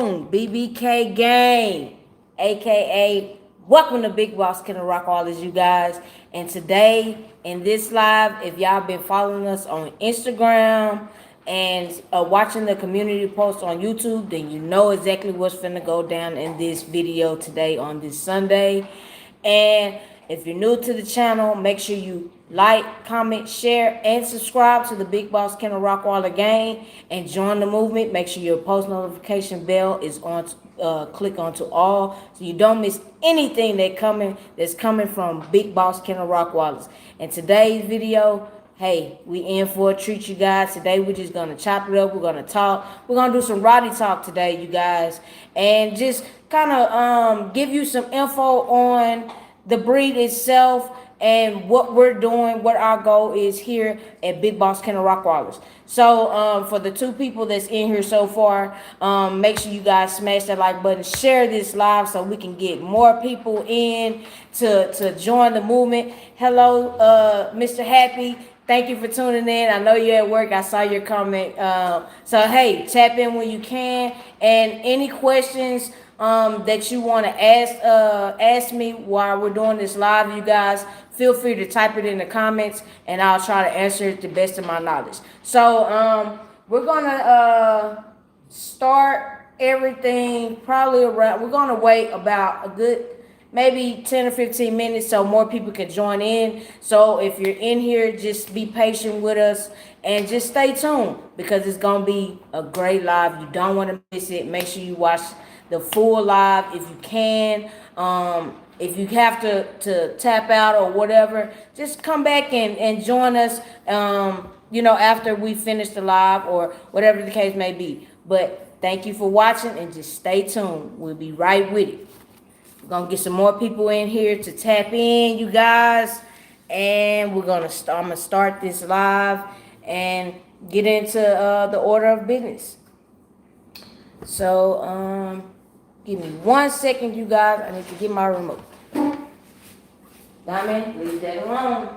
tuned, BBK gang, aka welcome to Big Boss Killer Rock Wallers, you guys. And today in this live, if y'all been following us on Instagram and watching the community post on YouTube, then you know exactly what's finna go down in this video today on this Sunday. And if you're new to the channel, make sure you like, comment, share, and subscribe to the Big Boss Killer Rockwaller gang and join the movement. Make sure your post notification bell is on. Click onto all so you don't miss anything that's coming from Big Boss Killer Rockwallers. And today's video, hey, we in for a treat, you guys. Today we're just gonna chop it up. We're gonna talk. We're gonna do some Rotti talk today, you guys, and just kind of give you some info on the breed itself and what we're doing, what our goal is here at Big Boss Killer Rockwallers. So for the two people that's in here so far, make sure you guys smash that like button, share this live so we can get more people in to join the movement. Hello, Mr. Happy. Thank you for tuning in. I know you're at work. I saw your comment. So, hey, tap in when you can. And any questions that you want to ask me while we're doing this live, you guys, feel free to type it in the comments, and I'll try to answer it to the best of my knowledge. So, we're going to start everything probably around, we're going to wait about a good maybe 10 or 15 minutes so more people can join in. So if you're in here, just be patient with us and just stay tuned because it's going to be a great live. You don't want to miss it. Make sure you watch the full live if you can. If you have to tap out or whatever, just come back and join us, after we finish the live or whatever the case may be. But thank you for watching and just stay tuned. We'll be right with it. We're gonna get some more people in here to tap in, you guys, and I'm gonna start this live and get into the order of business. So give me 1 second, you guys. I need to get my remote. Diamond, leave that alone.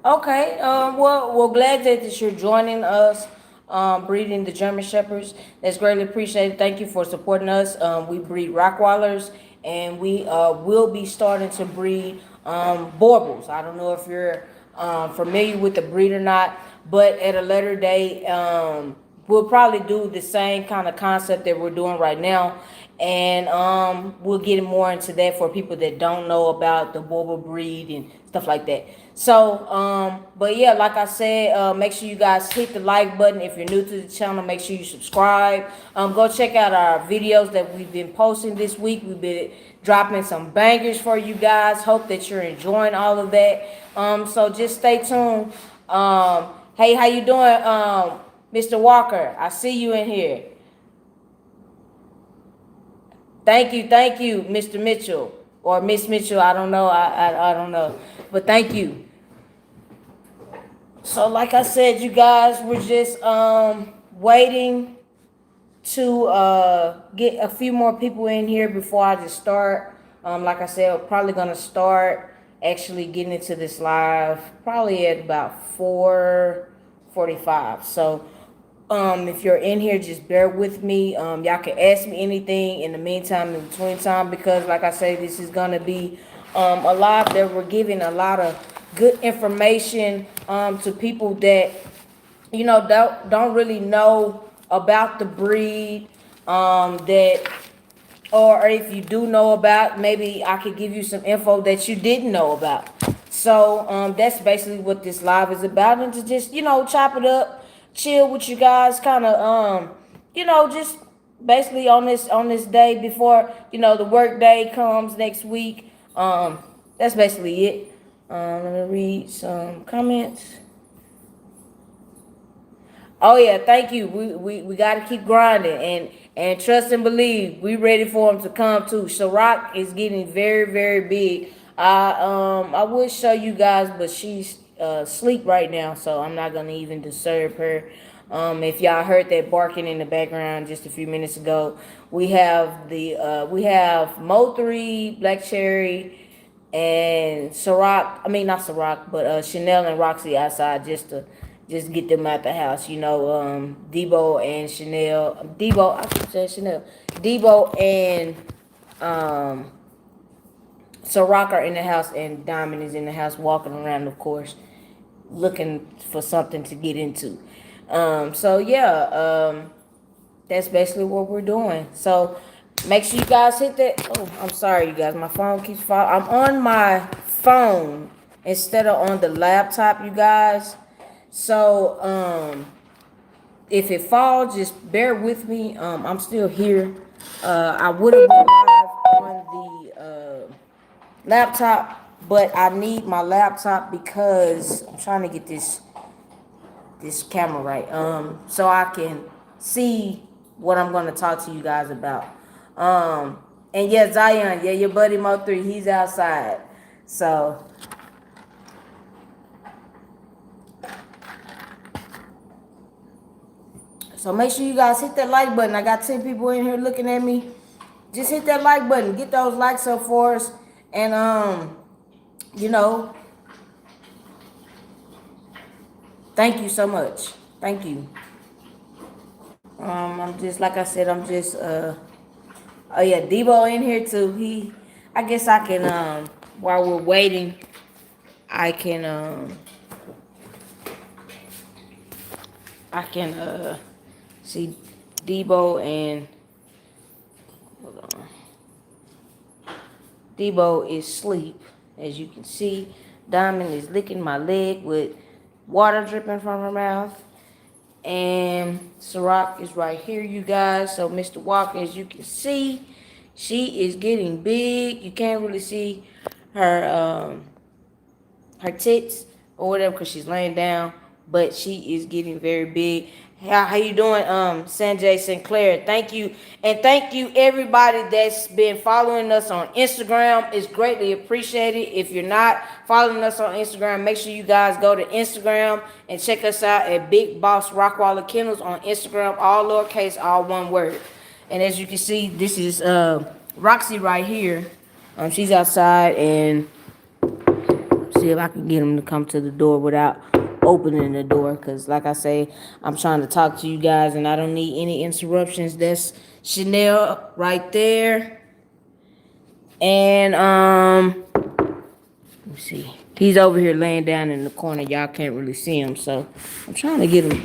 Okay, well, glad that you're joining us, breeding the German Shepherds. That's greatly appreciated. Thank you for supporting us. We breed Rockwallers, and we will be starting to breed Baubles. I don't know if you're familiar with the breed or not, but at a later date, we'll probably do the same kind of concept that we're doing right now. And we'll get more into that for people that don't know about the Bauble breed and stuff like that. So, but yeah, like I said, make sure you guys hit the like button. If you're new to the channel, make sure you subscribe. Go check out our videos that we've been posting this week. We've been dropping some bangers for you guys. Hope that you're enjoying all of that. So just stay tuned. Hey, how you doing, Mr. Walker? I see you in here. Thank you, Mr. Mitchell or Miss Mitchell. I don't know. I don't know, but thank you. So, like I said, you guys, we're just waiting to get a few more people in here before I just start. Like I said, we're probably gonna start actually getting into this live probably at about 4:45. So. If you're in here, just bear with me. Y'all can ask me anything in the meantime, in between time, because like I say, this is gonna be a live that we're giving a lot of good information to people that don't really know about the breed, that, or if you do know about, maybe I could give you some info that you didn't know about. So that's basically what this live is about, and to just chop it up, chill with you guys, kind of just basically on this day before the work day comes next week. That's basically it. Let me read some comments. Oh yeah, thank you. We got to keep grinding and trust and believe. We ready for him to come too. Sharak is getting very big. I would show you guys, but she's asleep right now, so I'm not gonna even disturb her. If y'all heard that barking in the background just a few minutes ago, we have Mo3, Black Cherry, and Ciroc. I mean not Ciroc, but Chanel and Roxy outside just get them out the house. Deebo and Chanel. Deebo, I should say Chanel. Deebo and um, Ciroc are in the house, and Diamond is in the house walking around, of course, looking for something to get into. So yeah, that's basically what we're doing. So make sure you guys hit that. Oh, I'm sorry, you guys. My phone keeps falling. I'm on my phone instead of on the laptop, you guys. So if it falls, just bear with me. I'm still here. I would have been live on the laptop, but I need my laptop because I'm trying to get this camera right. So I can see what I'm gonna talk to you guys about. And yeah, Zion, yeah, your buddy Mo3, he's outside. So make sure you guys hit that like button. I got 10 people in here looking at me. Just hit that like button. Get those likes up for us. And you know, thank you so much. Thank you. I'm just like I said, I'm just oh yeah, Deebo in here too. I guess I can while we're waiting, I can see Deebo and hold on. Deebo is asleep, as you can see. Diamond is licking my leg with water dripping from her mouth. And Ciroc is right here, you guys. So Mr. Walker, as you can see, she is getting big. You can't really see her tits or whatever because she's laying down, but she is getting very big. How you doing, Sanjay Sinclair? Thank you, and thank you everybody that's been following us on Instagram. It's greatly appreciated. If you're not following us on Instagram, make sure you guys go to Instagram and check us out at Big Boss Rockwaller Kennels on Instagram, all lowercase, all one word. And as you can see, this is Roxy right here. She's outside, and see if I can get him to come to the door without opening the door, because like I say, I'm trying to talk to you guys and I don't need any interruptions. That's Chanel right there. And let me see, he's over here laying down in the corner. Y'all can't really see him, so I'm trying to get him.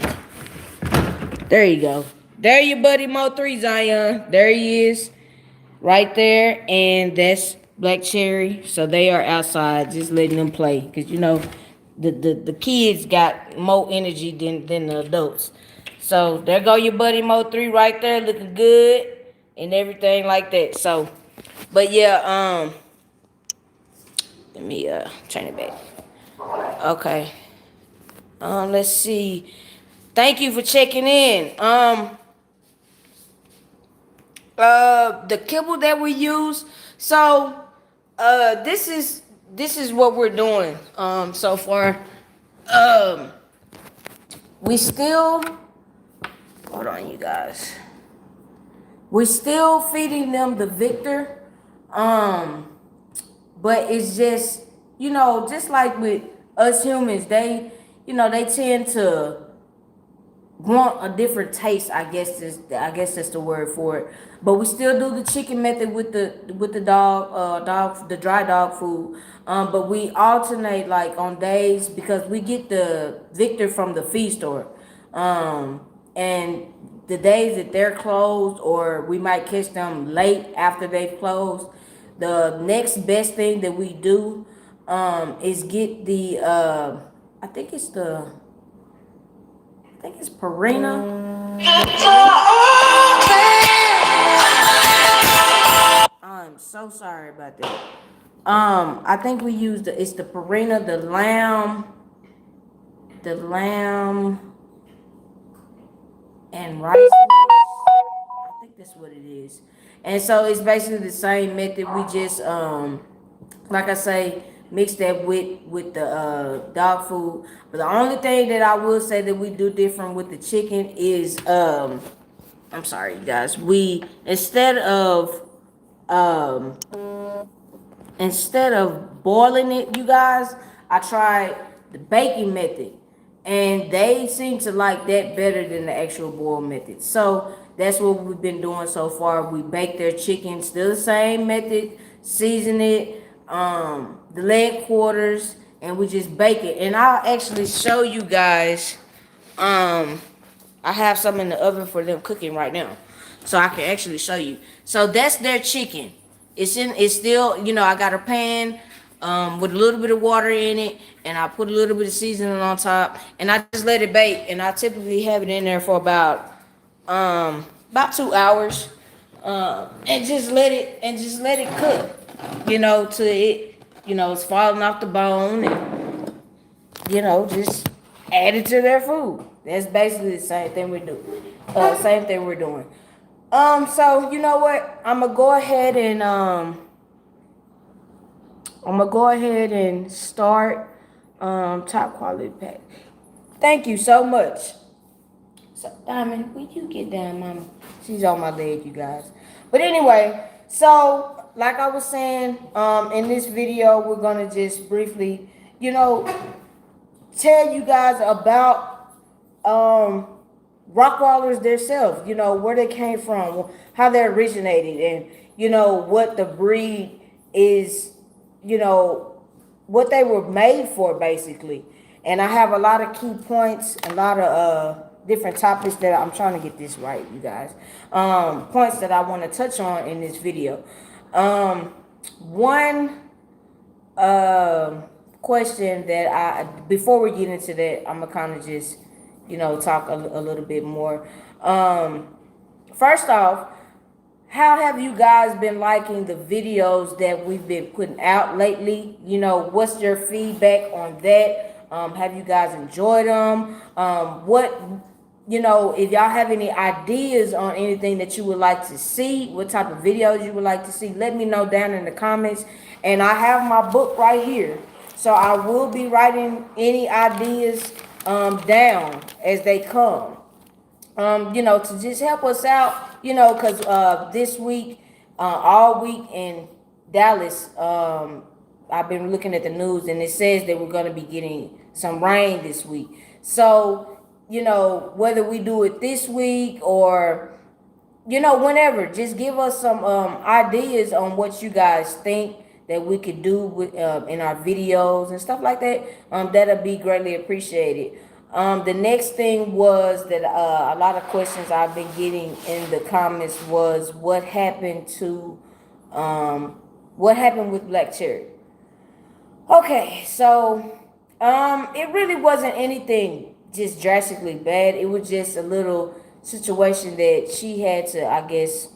There you go. There your buddy Mo3, Zion. There he is right there. And that's Black Cherry. So they are outside just letting them play, because the kids got more energy than the adults. So there go your buddy Mo3 right there, looking good and everything like that. So but yeah, let me turn it back. Okay. Let's see. Thank you for checking in. The kibble that we use. So this is what we're doing so far. We still, hold on, you guys, we're still feeding them the Victor, but it's just, just like with us humans, they tend to want a different taste. I guess that's the word for it. But we still do the chicken method with the the dry dog food. But we alternate like on days, because we get the Victor from the feed store. And the days that they're closed, or we might catch them late after they've closed, the next best thing that we do is get the I think it's Purina. I'm so sorry about that. I think we used it's the farina, the lamb and rice mix. I think that's what it is. And so it's basically the same method. We just like I say, mix that with the dog food. But the only thing that I will say that we do different with the chicken is I'm sorry, you guys. We um instead of boiling it, you guys, I tried the baking method, and they seem to like that better than the actual boil method. So that's what we've been doing so far. We bake their chicken, still the same method, season it, the leg quarters, and we just bake it. And I'll actually show you guys. Um, I have some in the oven for them cooking right now, so I can actually show you. So that's their chicken. It's still, I got a pan with a little bit of water in it, and I put a little bit of seasoning on top, and I just let it bake. And I typically have it in there for about 2 hours, and just let it cook, till it, it's falling off the bone, and just add it to their food. That's basically the same thing we do. Same thing we're doing. So you know what? I'm gonna go ahead and start top quality pack. Thank you so much. So Diamond, will you get down, Mama? She's on my leg, you guys. But anyway, so like I was saying, in this video, we're gonna just briefly, tell you guys about Rottweilers themselves, where they came from, how they originated, and what the breed is, what they were made for, basically. And I have a lot of key points, a lot of different topics that I'm trying to get this right, you guys. Points that I want to touch on in this video. One question that before we get into that, I'm gonna kind of just talk a little bit more. First off, how have you guys been liking the videos that we've been putting out lately? What's your feedback on that? Have you guys enjoyed them? If y'all have any ideas on anything that you would like to see, what type of videos you would like to see, let me know down in the comments. And I have my book right here, so I will be writing any ideas down as they come. To just help us out, because this week, all week in Dallas, I've been looking at the news, and it says that we're going to be getting some rain this week. So, whether we do it this week or, whenever, just give us some ideas on what you guys think that we could do with in our videos and stuff like that. That'll be greatly appreciated. The next thing was that a lot of questions I've been getting in the comments was what happened with Black Cherry. Okay, so it really wasn't anything just drastically bad. It was just a little situation that she had to, I guess,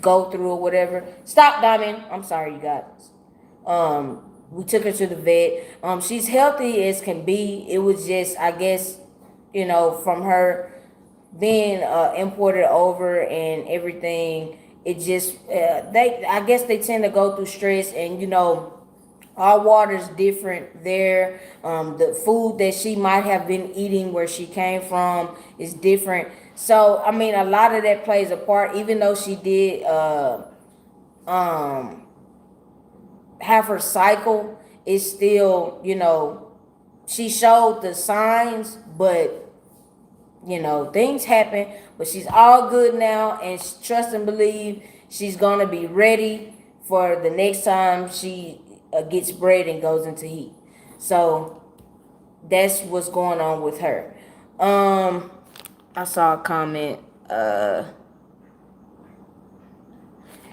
go through or whatever. Stop, Diamond. I'm sorry, you guys. We took her to the vet. She's healthy as can be. It was just, I guess, from her being imported over and everything. It just I guess they tend to go through stress, and our water's different there. The food that she might have been eating where she came from is different. So I mean, a lot of that plays a part. Even though she did have her cycle, it's still, she showed the signs, but things happen. But she's all good now, and trust and believe she's gonna be ready for the next time she gets bred and goes into heat. So that's what's going on with her. I saw a comment.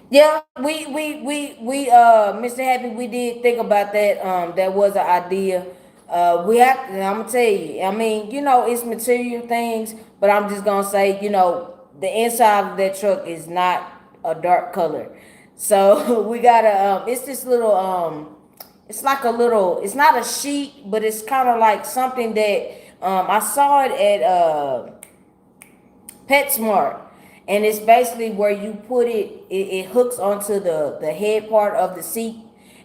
Yeah, Mr. Happy, we did think about that. That was an idea. We have to, I'm gonna tell you, I mean, it's material things, but I'm just gonna say, the inside of that truck is not a dark color. So we gotta it's this little it's like a little, it's not a sheet, but it's kind of like something that I saw it at PetSmart, and it's basically where you put it hooks onto the head part of the seat,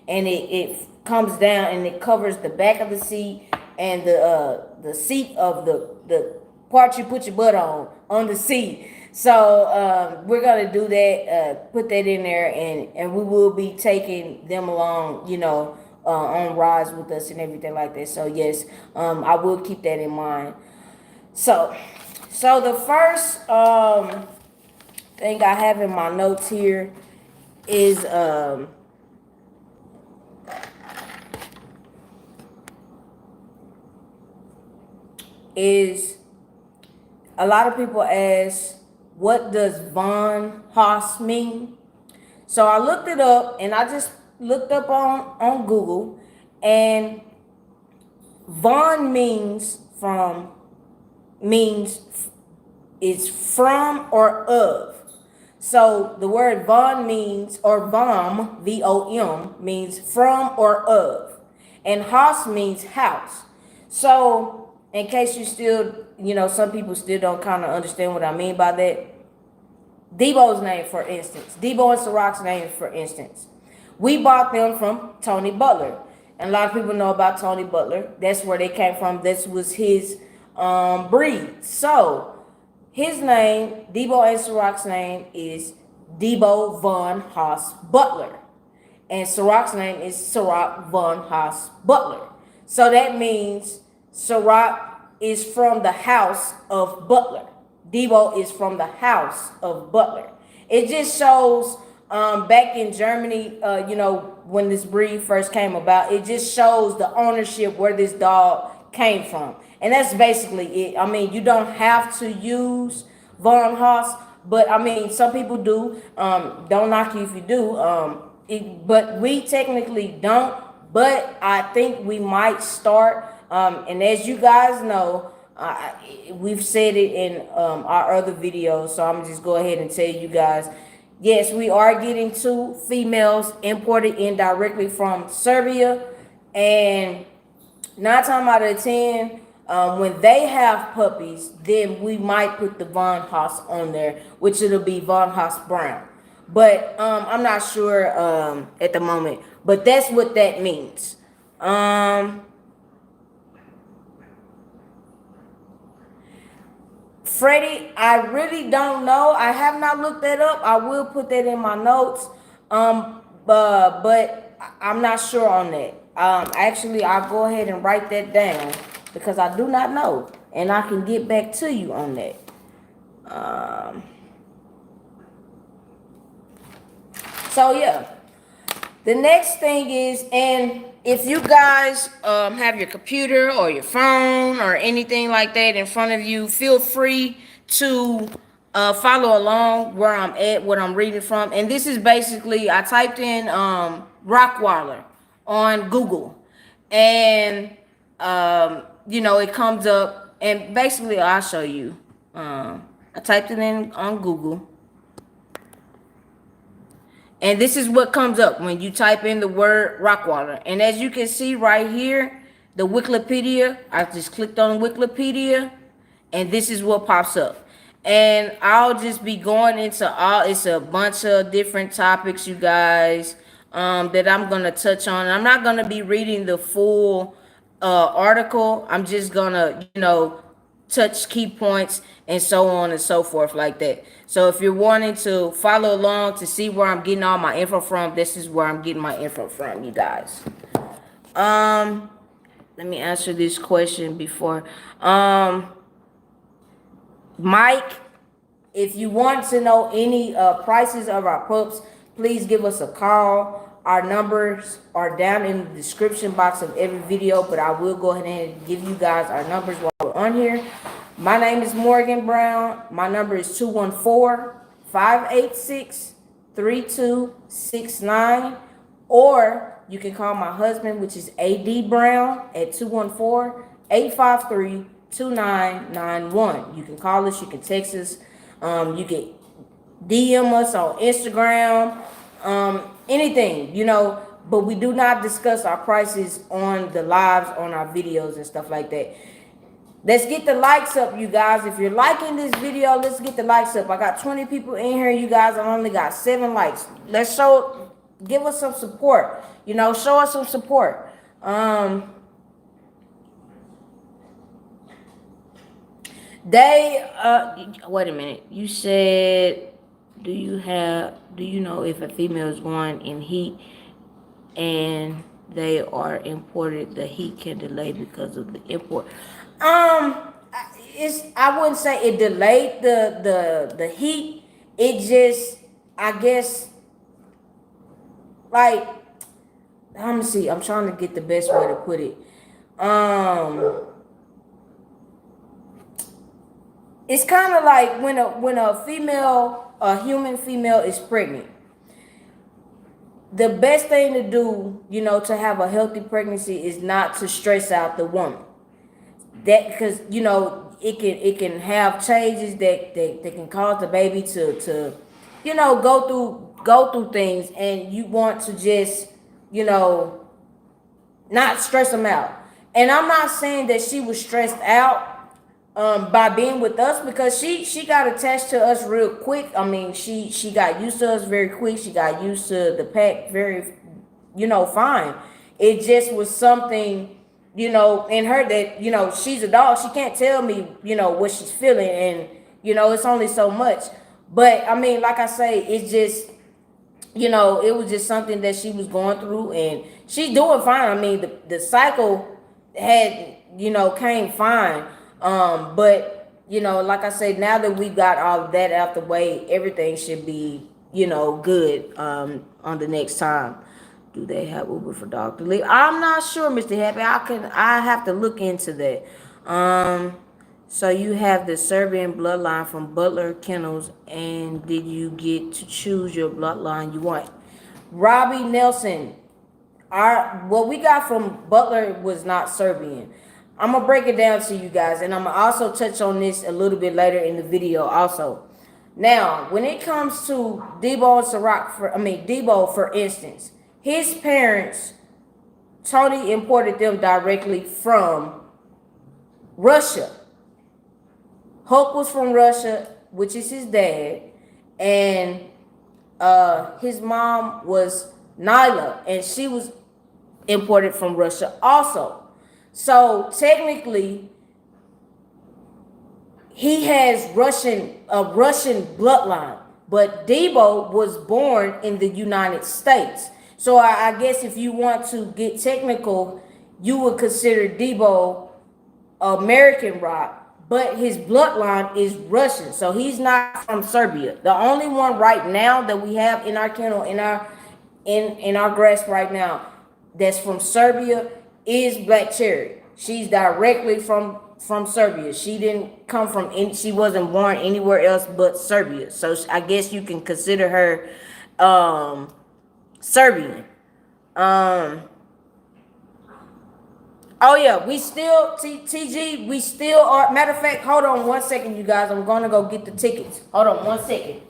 and it comes down and it covers the back of the seat and the seat of the part you put your butt on the seat. So we're gonna do that, put that in there, and we will be taking them along, on rides with us and everything like that. So yes, I will keep that in mind. So the first thing I have in my notes here is a lot of people ask, what does Von Haas mean? So I looked it up, and I just looked up on Google, and Von means it's from or of. So the word Von means, or Vom, VOM, means from or of. And Haas means house. So in case you still, some people still don't kind of understand what I mean by that, Deebo's name, for instance, Deebo and Sirach's name, for instance, we bought them from Tony Butler. And a lot of people know about Tony Butler. That's where they came from. This was his breed. So his name, Deebo and Sirach's name, is Deebo Von Haas Butler. And Sirach's name is Sirach Von Haas Butler. So that means Sirach is from the house of Butler. Deebo is from the house of Butler. It just shows back in Germany, when this breed first came about, it just shows the ownership where this dog came from. And that's basically it. I mean, you don't have to use Von Haas, but I mean, some people do. Don't knock you if you do. But we technically don't. But I think we might start. And as you guys know, we've said it in our other videos, so I'm just go ahead and tell you guys, yes, we are getting 2 females imported in directly from Serbia, and 9 times out of 10, when they have puppies, then we might put the Von Haas on there, which it'll be Von Haas Brown. But I'm not sure at the moment, but that's what that means. Freddie, I really don't know. I have not looked that up. I will put that in my notes. But I'm not sure on that. Actually, I'll go ahead and write that down because I do not know, and I can get back to you on that. So yeah, the next thing is, and if you guys have your computer or your phone or anything like that in front of you, feel free to follow along where I'm at, what I'm reading from. And this is basically, I typed in Rottweiler on Google, and it comes up, and basically I'll show you. I typed it in on Google, and this is what comes up when you type in the word Rottweiler. And as you can see right here, the Wikipedia, I just clicked on Wikipedia, and this is what pops up. And I'll just be going into it's a bunch of different topics, you guys, that I'm going to touch on. I'm not going to be reading the full article. I'm just going to, touch key points and so on and so forth like that. So if you're wanting to follow along to see where I'm getting all my info from, this is where I'm getting my info from, you guys. Let me answer this question before. Mike, if you want to know any prices of our pups, please give us a call. Our numbers are down in the description box of every video, but I will go ahead and give you guys our numbers while we're on here. My name is Morgan Brown. My number is 214-586-3269. Or you can call my husband, which is A.D. Brown, at 214-853-2991. You can call us. You can text us. You can DM us on Instagram. anything, you know, but we do not discuss our prices on the lives, on our videos and stuff like that. Let's get the likes up, you guys. If you're liking this video, let's get the likes up. I got 20 people in here, you guys. I only got 7 likes. Let's give us some support. You know, show us some support. Wait a minute. You said, do you know if a female is born in heat and they are imported, the heat can delay because of the import? I wouldn't say it delayed the heat. It just, I guess, like, let me see. I'm trying to get the best way to put it. It's kind of like when a human female is pregnant. The best thing to do, you know, to have a healthy pregnancy is not to stress out the woman. That, because, you know, it can have changes that can cause the baby to you know, go through things, and you want to just, you know, not stress them out. And I'm not saying that she was stressed out by being with us, because she got attached to us real quick. I mean, she got used to us very quick. She got used to the pack very, you know, fine. It just was something, you know, in her that, you know, she's a dog. She can't tell me, you know, what she's feeling, and, you know, it's only so much. But I mean, like I say, it's just, you know, it was just something that she was going through, and she's doing fine. I mean, the cycle had, you know, came fine. But, you know, like I said, now that we got all of that out the way, everything should be, you know, good on the next time. Do they have Uber for dog to leave? I'm not sure, Mr. Happy. I have to look into that. So you have the Serbian bloodline from Butler Kennels, and did you get to choose your bloodline you want? Robbie Nelson, what we got from Butler was not Serbian. I'm gonna break it down to you guys, and I'm gonna also touch on this a little bit later in the video also. Now, when it comes to Deebo and Deebo, for instance, his parents, Tony imported them directly from Russia. Hulk was from Russia, which is his dad, and his mom was Nyla, and she was imported from Russia also. So technically, he has a Russian bloodline, but Deebo was born in the United States. So I guess if you want to get technical, you would consider Deebo American rock, but his bloodline is Russian. So he's not from Serbia. The only one right now that we have in our kennel, in our grasp right now, that's from Serbia is Black Cherry. She's directly from Serbia. She didn't come from she wasn't born anywhere else but Serbia. So I guess you can consider her Serbian. Oh yeah, we still TG, we still are. Matter of fact, hold on 1 second, you guys. I'm gonna go get the tickets. Hold on 1 second.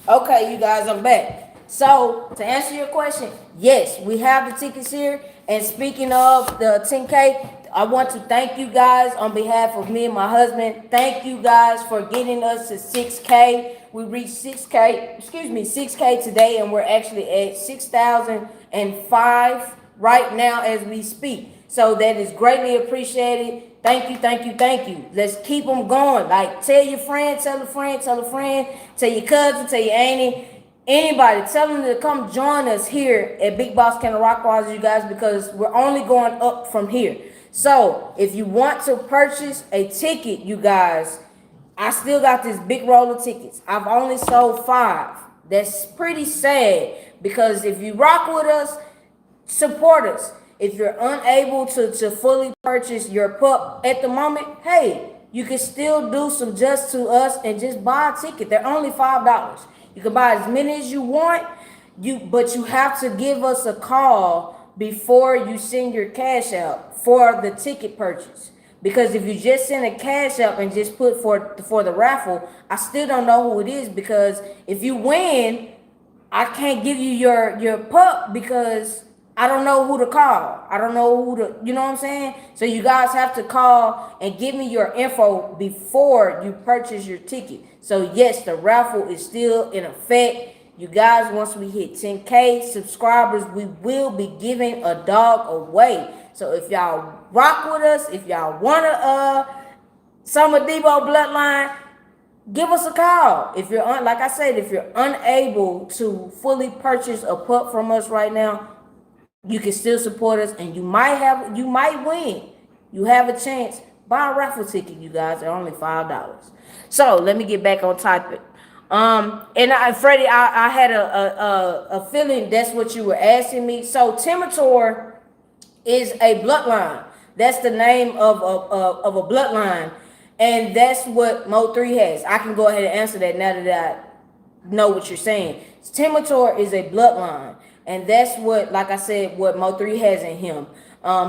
Okay, you guys, I'm back. So, to answer your question, yes, we have the tickets here. And speaking of the 10K, I want to thank you guys on behalf of me and my husband. Thank you guys for getting us to 6K. We reached 6K today, and we're actually at 6,005 right now as we speak. So that is greatly appreciated. Thank you, thank you, thank you. Let's keep them going. Like, tell your friend, tell a friend, tell a friend, tell your cousin, tell your auntie, anybody. Tell them to come join us here at Big Boss Kennel Rock Wars, you guys, because we're only going up from here. So if you want to purchase a ticket, you guys, I still got this big roll of tickets. I've only sold 5. That's pretty sad, because if you rock with us, support us. If you're unable to fully purchase your pup at the moment, hey, you can still do some just to us and just buy a ticket. They're only $5. You can buy as many as you want, but you have to give us a call before you send your cash out for the ticket purchase. Because if you just send a cash out and just put for the raffle, I still don't know who it is, because if you win, I can't give you your pup because I don't know who to call. I don't know who to, you know what I'm saying? So you guys have to call and give me your info before you purchase your ticket. So yes, the raffle is still in effect. You guys, once we hit 10K subscribers, we will be giving a dog away. So if y'all rock with us, if y'all wanna some of Deebo bloodline, give us a call. If you're like I said, if you're unable to fully purchase a pup from us right now, you can still support us, and you might win. You have a chance. Buy a raffle ticket, you guys. They're only $5. So let me get back on topic. And Freddie, I had a feeling that's what you were asking me. So Timitor is a bloodline. That's the name of a bloodline, and that's what Mo3 has. I can go ahead and answer that now that I know what you're saying. Timitor is a bloodline, and that's what, like I said, what Mo3 has in him.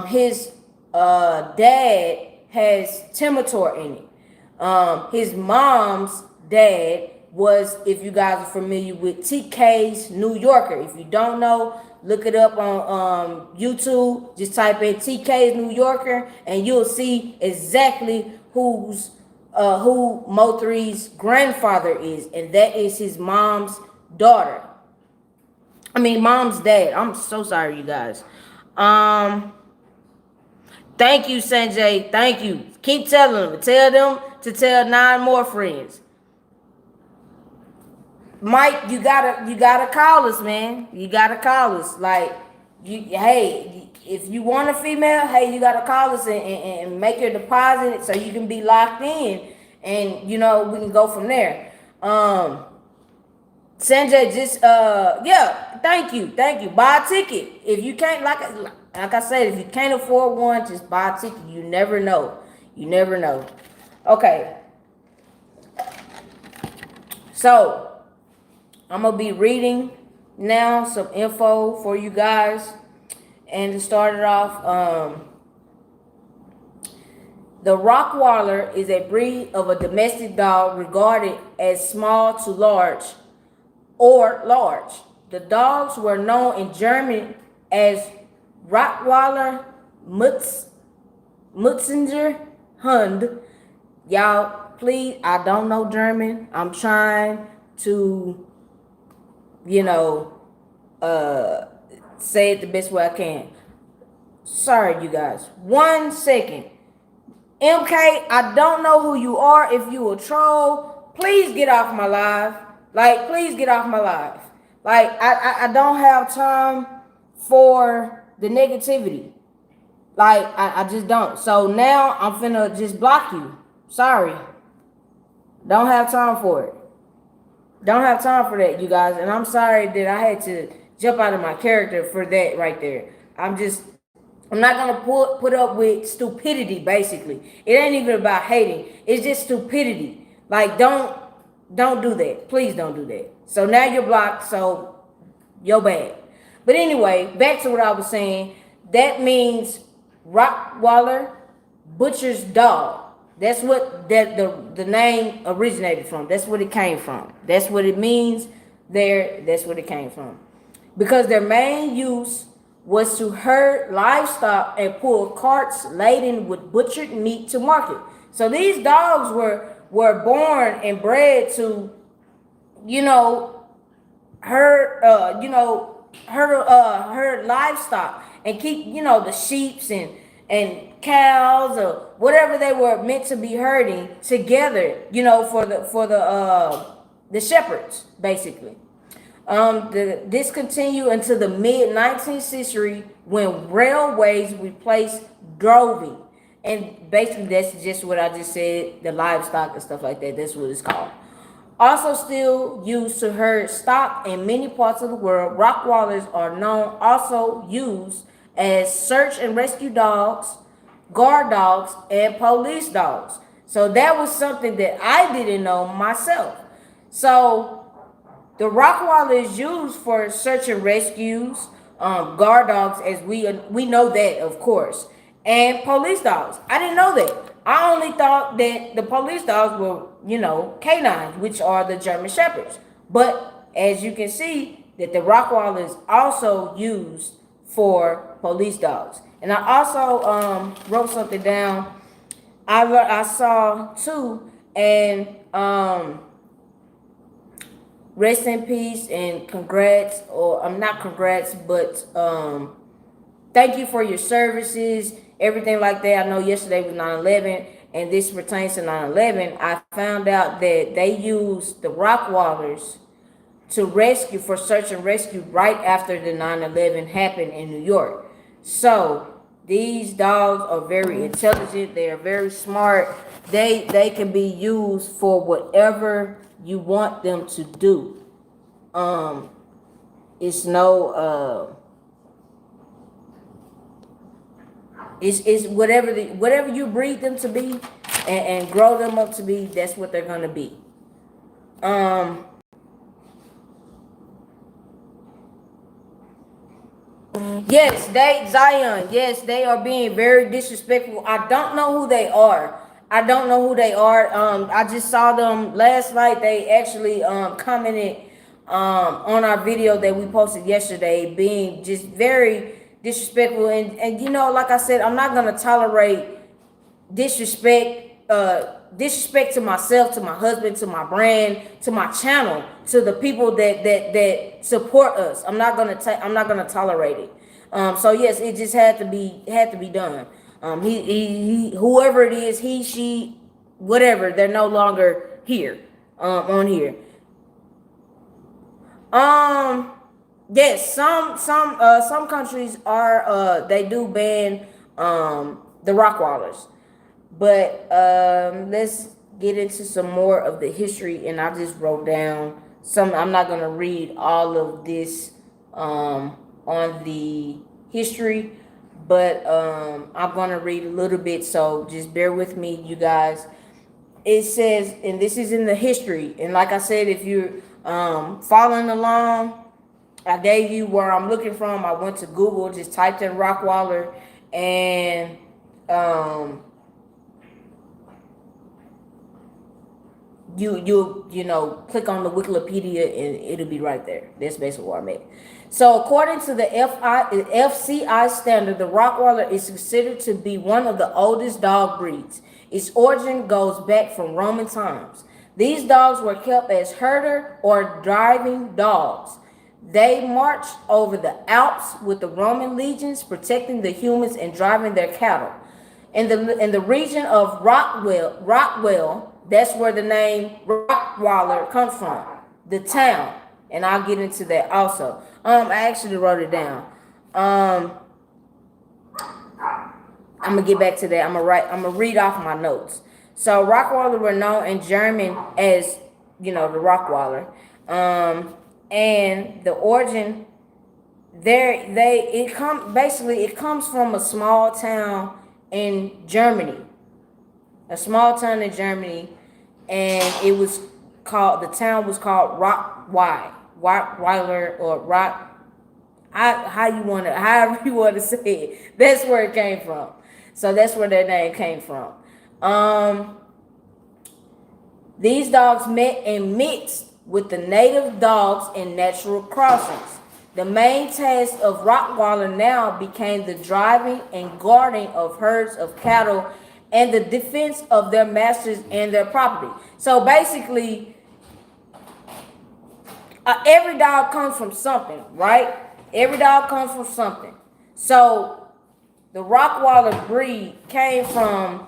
His dad has Timitor in it. His mom's dad was, if you guys are familiar with TK's New Yorker. If you don't know, look it up on YouTube. Just type in TK's New Yorker, and you'll see exactly who Mo3's grandfather is, and that is his mom's daughter. Mom's dad. I'm so sorry, you guys. Thank you, Sanjay. Thank you. Keep telling them. Tell them to tell 9 more friends. Mike, you gotta call us, man. You gotta call us. Like, hey, if you want a female, hey, you gotta call us and make your deposit so you can be locked in, and we can go from there. Sanjay, just yeah, thank you. Buy a ticket. If you can't, like I said, if you can't afford one, just buy a ticket. You never know. Okay. So I'm gonna be reading now some info for you guys, and to start it off, the Rottweiler is a breed of a domestic dog regarded as small to large or large. The dogs were known in German as Rottweiler Mutzinger Hund. Y'all, please, I don't know German. I'm trying to, say it the best way I can. Sorry, you guys. 1 second. MK, I don't know who you are. If you a troll, please get off my live. Like, please get off my live. Like, I don't have time for the negativity. Like, I just don't. So now I'm finna just block you. Sorry. Don't have time for it. Don't have time for that, you guys. And I'm sorry that I had to jump out of my character for that right there. I'm not gonna put up with stupidity, basically. It ain't even about hating. It's just stupidity. Like, don't do that. Please don't do that. So now you're blocked, so you're bad. But anyway, back to what I was saying. That means Rottweiler, butcher's dog. That's what the name originated from. That's what it came from. That's what it means there. That's what it came from. Because their main use was to herd livestock and pull carts laden with butchered meat to market. So these dogs were born and bred to, herd livestock and keep, the sheeps and cows or whatever they were meant to be herding together, for the shepherds, basically. This continued until the mid-19th century when railways replaced droving. And basically that's just what I just said, the livestock and stuff like that. That's what it's called. Also still used to herd stock in many parts of the world, Rottweilers are also used as search and rescue dogs, guard dogs, and police dogs. So that was something that I didn't know myself. So the Rottweiler is used for search and rescues, guard dogs, as we know that, of course, and police dogs. I didn't know that. I only thought that the police dogs were, canines, which are the German Shepherds. But as you can see, that the Rottweiler is also used for police dogs. And I also wrote something down. I saw too, and rest in peace and congrats, or I'm not congrats, but thank you for your services, everything like that. I know yesterday was 9/11, and this pertains to 9/11. I found out that they used the Rottweilers to rescue, for search and rescue, right after the 9/11 happened in New York. So these dogs are very intelligent. They are very smart. They can be used for whatever you want them to do. It's no it's whatever you breed them to be, and grow them up to be, that's what they're gonna be. Yes, Zion. Yes, they are being very disrespectful. I don't know who they are. I don't know who they are. I just saw them last night. They actually commented on our video that we posted yesterday, being just very disrespectful. And like I said, I'm not gonna tolerate disrespect to myself, to my husband, to my brand, to my channel, to the people that support us. I'm not gonna tolerate it. So yes, it just had to be done. He whoever it is, he, she, whatever, they're no longer here, on here. Yes, some countries are they do ban the Rottweilers. But let's get into some more of the history, and I just wrote down some. I'm not gonna read all of this on the history, but I'm gonna read a little bit. So just bear with me, you guys. It says, and this is in the history, and like I said, if you're following along, I gave you where I'm looking from. I went to Google, just typed in Rottweiler, and you click on the Wikipedia and it'll be right there. That's basically what I made. So according to the FCI standard, the Rottweiler is considered to be one of the oldest dog breeds. Its origin goes back from Roman times. These dogs were kept as herder or driving dogs. They marched over the Alps with the Roman legions, protecting the humans and driving their cattle. In the region of Rockwell, that's where the name Rottweiler comes from, the town, and I'll get into that also. I actually wrote it down. I'm gonna get back to that. I'm gonna read off my notes. So Rottweiler were known in German as, the Rottweiler, and the origin it comes from a small town in Germany. A small town in Germany, and the town was called Rottweiler, or however you want to say it. That's where it came from. So that's where their name came from. These dogs met and mixed with the native dogs in natural crossings. The main task of Rottweiler now became the driving and guarding of herds of cattle and the defense of their masters and their property. So basically, every dog comes from something, right? Every dog comes from something. So the Rottweiler breed came from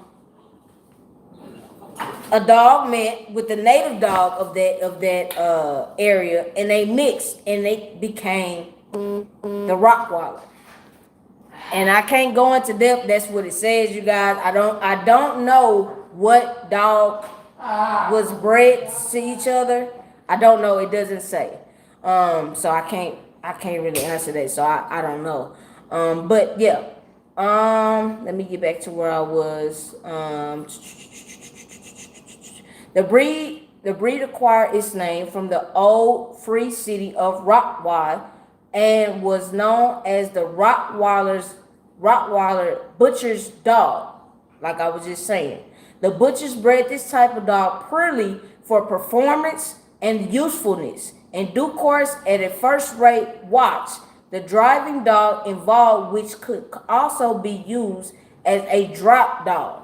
a dog met with the native dog of that area, and they mixed and they became the Rottweiler. And I can't go into depth. That's what it says, you guys. I don't know what dog was bred to each other. I don't know. It doesn't say. So I can't really answer that. So I don't know. But yeah. Let me get back to where I was. The breed acquired its name from the old free city of Rottweil, and was known as the Rottweiler butcher's dog. Like I was just saying, the butchers bred this type of dog purely for performance and usefulness. In due course, at a first-rate watch, the driving dog involved, which could also be used as a drop dog.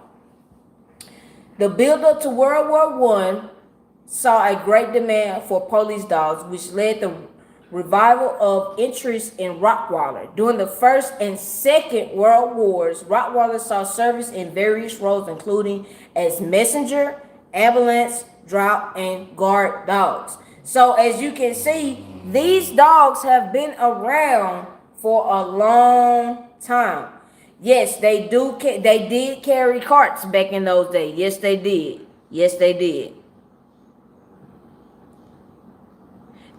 The build-up to World War I saw a great demand for police dogs, which led the revival of interest in Rottweiler. During the First and Second World Wars, Rottweiler saw service in various roles, including as messenger, ambulance, drop, and guard dogs. So as you can see, these dogs have been around for a long time. Yes, they do. They did carry carts back in those days. Yes, they did. Yes, they did.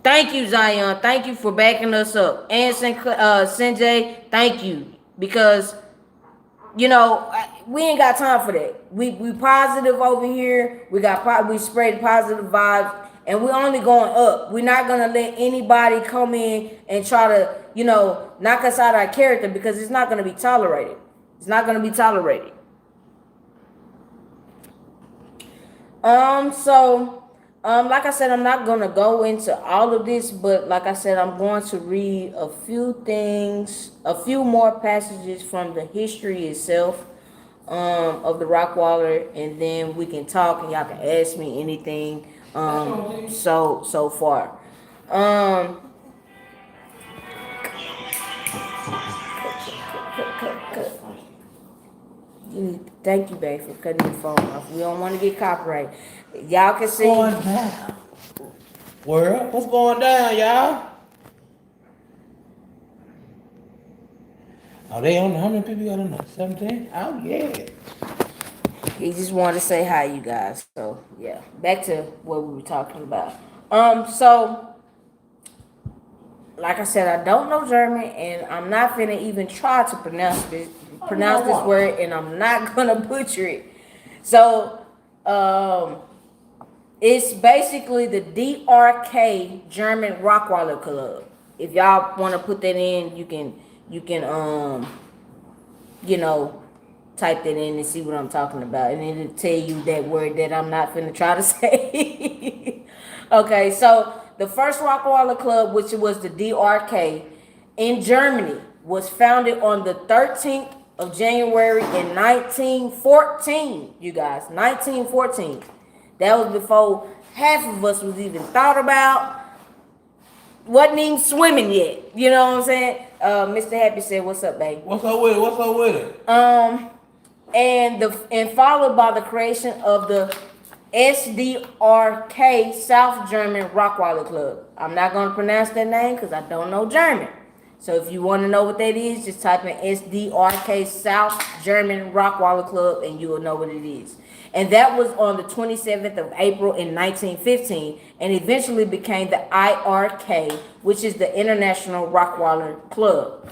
Thank you, Zion. Thank you for backing us up. And Sanjay, thank you. Because, you know, we ain't got time for that. We positive over here. We spread positive vibes. And we're only going up. We're not going to let anybody come in and try to, you know, knock us out our character, because it's not going to be tolerated. It's not going to be tolerated. Like I said, I'm not going to go into all of this, but like I said, I'm going to read a few things, a few more passages from the history itself of the Rottweiler, and then we can talk and y'all can ask me anything so far. Thank you, babe, for cutting your phone off. We don't want to get copyright. Y'all can see. What's going down? World, what's going down, y'all? Oh, they on how many people got on there? 17? Oh, yeah. He just wanted to say hi, you guys. So, yeah. Back to what we were talking about. So, like I said, I don't know German, and I'm not finna even try to pronounce this word, and I'm not gonna butcher it. So, it's basically the DRK German Rottweiler Club. If y'all want to put that in, you can you know, type that in and see what I'm talking about, and it'll tell you that word that I'm not finna try to say. Okay, so the first Rottweiler Club, which was the DRK in Germany, was founded on the 13th of January in 1914. You guys, 1914. That was before half of us was even thought about. Wasn't even swimming yet. You know what I'm saying? Mr. Happy said, "What's up, babe?" What's up with it? What's up with it? And followed by the creation of the SDRK South German Rottweiler Club. I'm not going to pronounce that name because I don't know German. So if you want to know what that is, just type in SDRK South German Rottweiler Club and you will know what it is. And that was on the 27th of April in 1915, and eventually became the IRK, which is the International Rottweiler Club.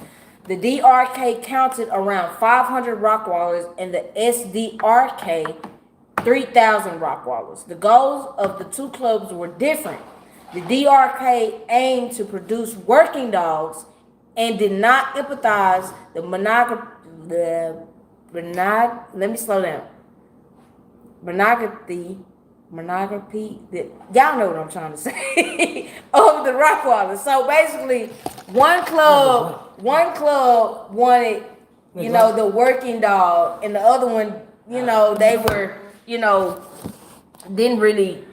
The DRK counted around 500 Rottweilers, and the SDRK 3,000 Rottweilers. The goals of the two clubs were different. The DRK aimed to produce working dogs and did not empathize let me slow down. Monogamy, y'all know what I'm trying to say, of the Rottweilers. So basically, one club wanted, you know, the working dog, and the other one, you know, they were, you know, didn't really,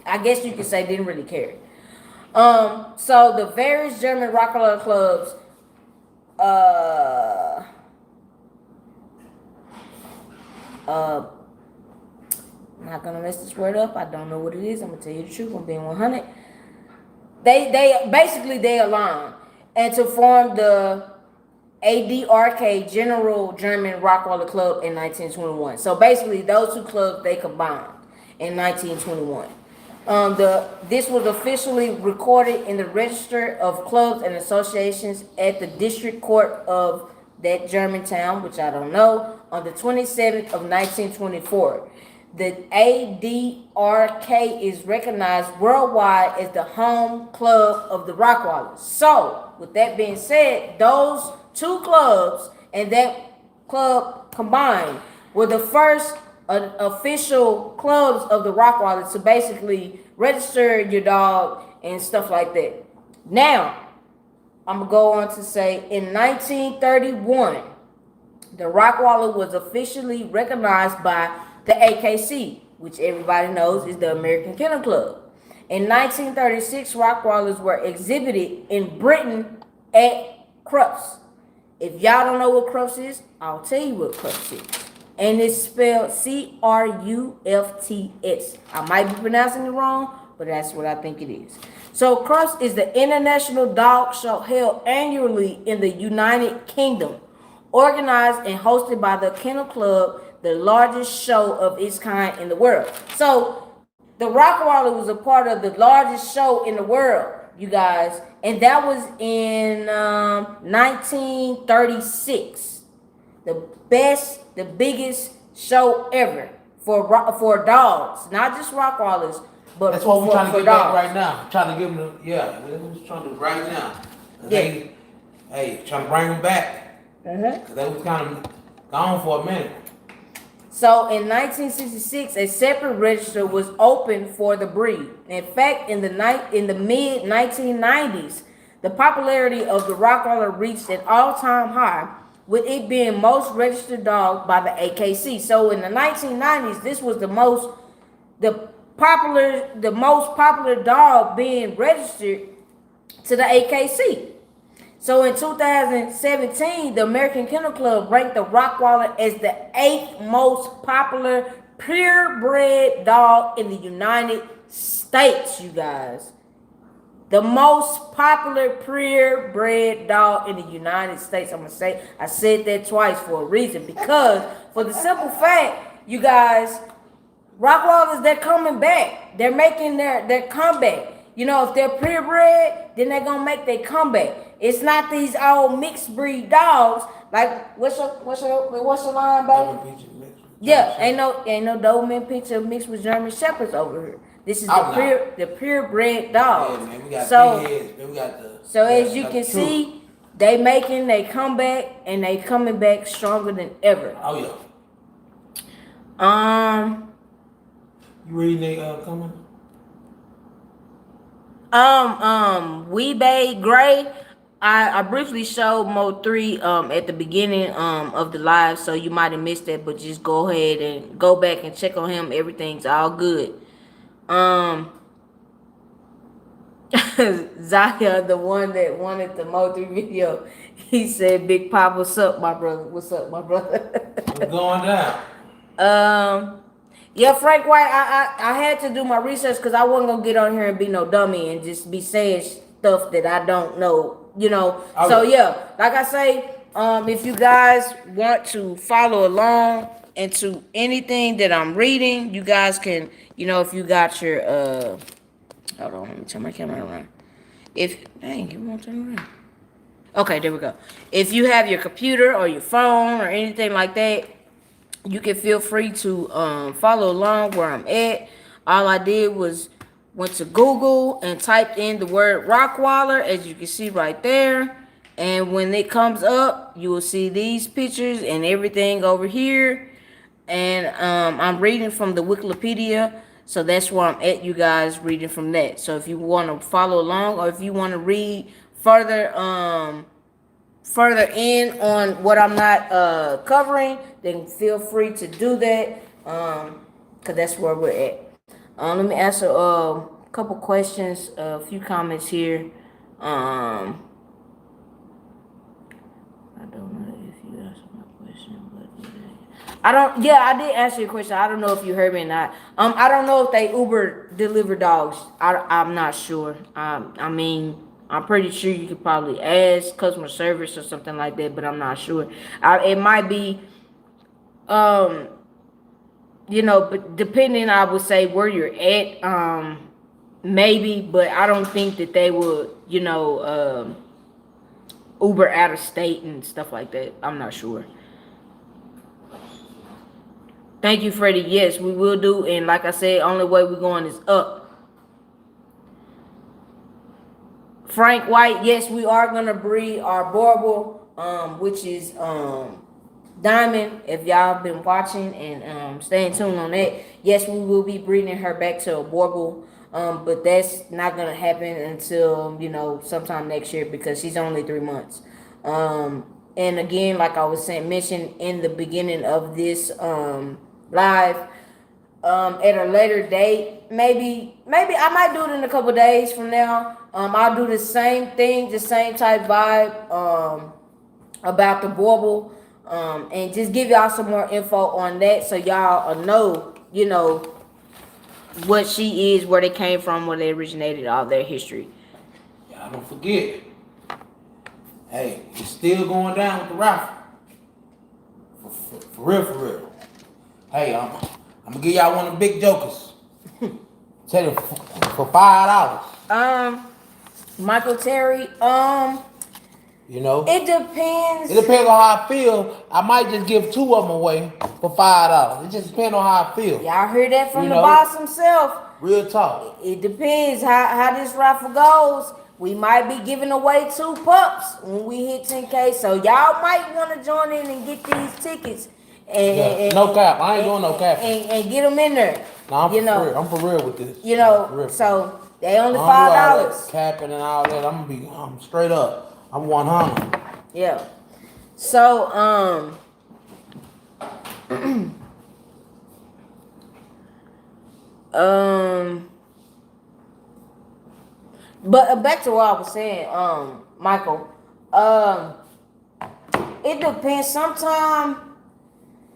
I guess you could say, didn't really care. So the various German Rottweiler clubs, I'm not gonna mess this word up. I don't know what it is. I'm gonna tell you the truth. I'm being 100. They basically aligned and to form the ADRK General German Rottweiler Club in 1921. So basically, those two clubs they combined in 1921. This was officially recorded in the Register of Clubs and Associations at the District Court of that German town, which I don't know, on the 27th of 1924. The ADRK is recognized worldwide as the home club of the Rockwallers. So, with that being said, those two clubs and that club combined were the first official clubs of the Rockwallers to basically register your dog and stuff like that. Now, I'm gonna go on to say in 1931, the Rottweiler was officially recognized by the AKC, which everybody knows is the American Kennel Club. In 1936, Rottweilers were exhibited in Britain at Crufts. If y'all don't know what Crufts is, I'll tell you what Crufts is. And it's spelled Crufts. I might be pronouncing it wrong, but that's what I think it is. So Crufts is the international dog show held annually in the United Kingdom, organized and hosted by the Kennel Club, the largest show of its kind in the world. So the Rottweiler was a part of the largest show in the world, you guys, and that was in 1936. The biggest show ever for dogs, not just Rottweilers, but that's what we're trying to get dogs. back right now. I'm trying to give them we're trying to do right now. Yeah. Trying to bring them back. Because they was kind of gone for a minute. So in 1966, a separate register was opened for the breed. In fact, in the mid 1990s, the popularity of the Rottweiler reached an all-time high, with it being most registered dog by the AKC. So in the 1990s, this was the most popular dog being registered to the AKC. So in 2017, the American Kennel Club ranked the Rottweiler as the 8th most popular purebred dog in the United States, you guys. The most popular purebred dog in the United States. I'm going to say, I said that twice for a reason. Because for the simple fact, you guys, Rottweilers, they're coming back. They're making their comeback. You know, if they're purebred, then they're going to make their comeback. It's not these old mixed breed dogs. Like, what's your line, baby? Yeah, ain't no Doberman picture mixed with German Shepherds over here. This is the purebred dogs. Yeah, man, we got so, big heads, man. We got as you can see, they making they comeback and they coming back stronger than ever. Oh yeah. You reading they comment? Weebay Gray. I briefly showed Mo 3 at the beginning of the live, so you might have missed that, but just go ahead and go back and check on him. Everything's all good. Zaya, the one that wanted the Mo 3 video, he said, "Big Pop, what's up, my brother? What's up, my brother?" What's going down? Yeah, Frank White, I had to do my research because I wasn't gonna get on here and be no dummy and just be saying stuff that I don't know, you know. Oh, so yeah, like I say, if you guys want to follow along into anything that I'm reading, you guys can, you know, if you got your hold on, let me turn my camera around. Dang, you won't turn around. Okay, there we go. If you have your computer or your phone or anything like that, you can feel free to follow along where I'm at. All I did was went to Google and typed in the word Rottweiler, as you can see right there. And when it comes up, you will see these pictures and everything over here. And I'm reading from the Wikipedia, so that's where I'm at, you guys, reading from that. So if you want to follow along, or if you want to read further in on what I'm not covering, then feel free to do that, because that's where we're at. Let me answer a couple questions, a few comments here. I don't know if you answered my question, but I did answer your question. I don't know if you heard me or not. I don't know if they Uber deliver dogs. I'm not sure. I mean, I'm pretty sure you could probably ask customer service or something like that, but I'm not sure. It might be, you know, but depending, I would say, where you're at, maybe, but I don't think that they would, you know, Uber out of state and stuff like that. I'm not sure. Thank you, Freddie. Yes, we will do. And like I said, only way we're going is up. Frank White, yes, we are gonna breed our Barbel, which is Diamond. If y'all been watching and staying tuned on that, yes, we will be breeding her back to a Barbel. But that's not gonna happen until sometime next year because she's only 3 months. And again, like I was saying, mentioned in the beginning of this live, at a later date, maybe I might do it in a couple days from now. I'll do the same thing, the same type vibe about the Bauble, and just give y'all some more info on that so y'all know, what she is, where they came from, where they originated, all their history. Y'all don't forget. Hey, it's still going down with the raffle. For real, for real. Hey, I'm gonna give y'all one of the big jokers. Tell you for $5. Michael Terry, It depends. It depends on how I feel. I might just give 2 of them away for $5. It just depends on how I feel. Y'all heard that from the boss himself. Real talk. It depends how this raffle goes. We might be giving away 2 pups when we hit 10K. So y'all might want to join in and get these tickets. No cap. I ain't doing no cap. And get them in there. No, I'm for real with this. So they only $5. Capping and all that. I'm straight up. I'm 100. Yeah. So but back to what I was saying, Michael. It depends.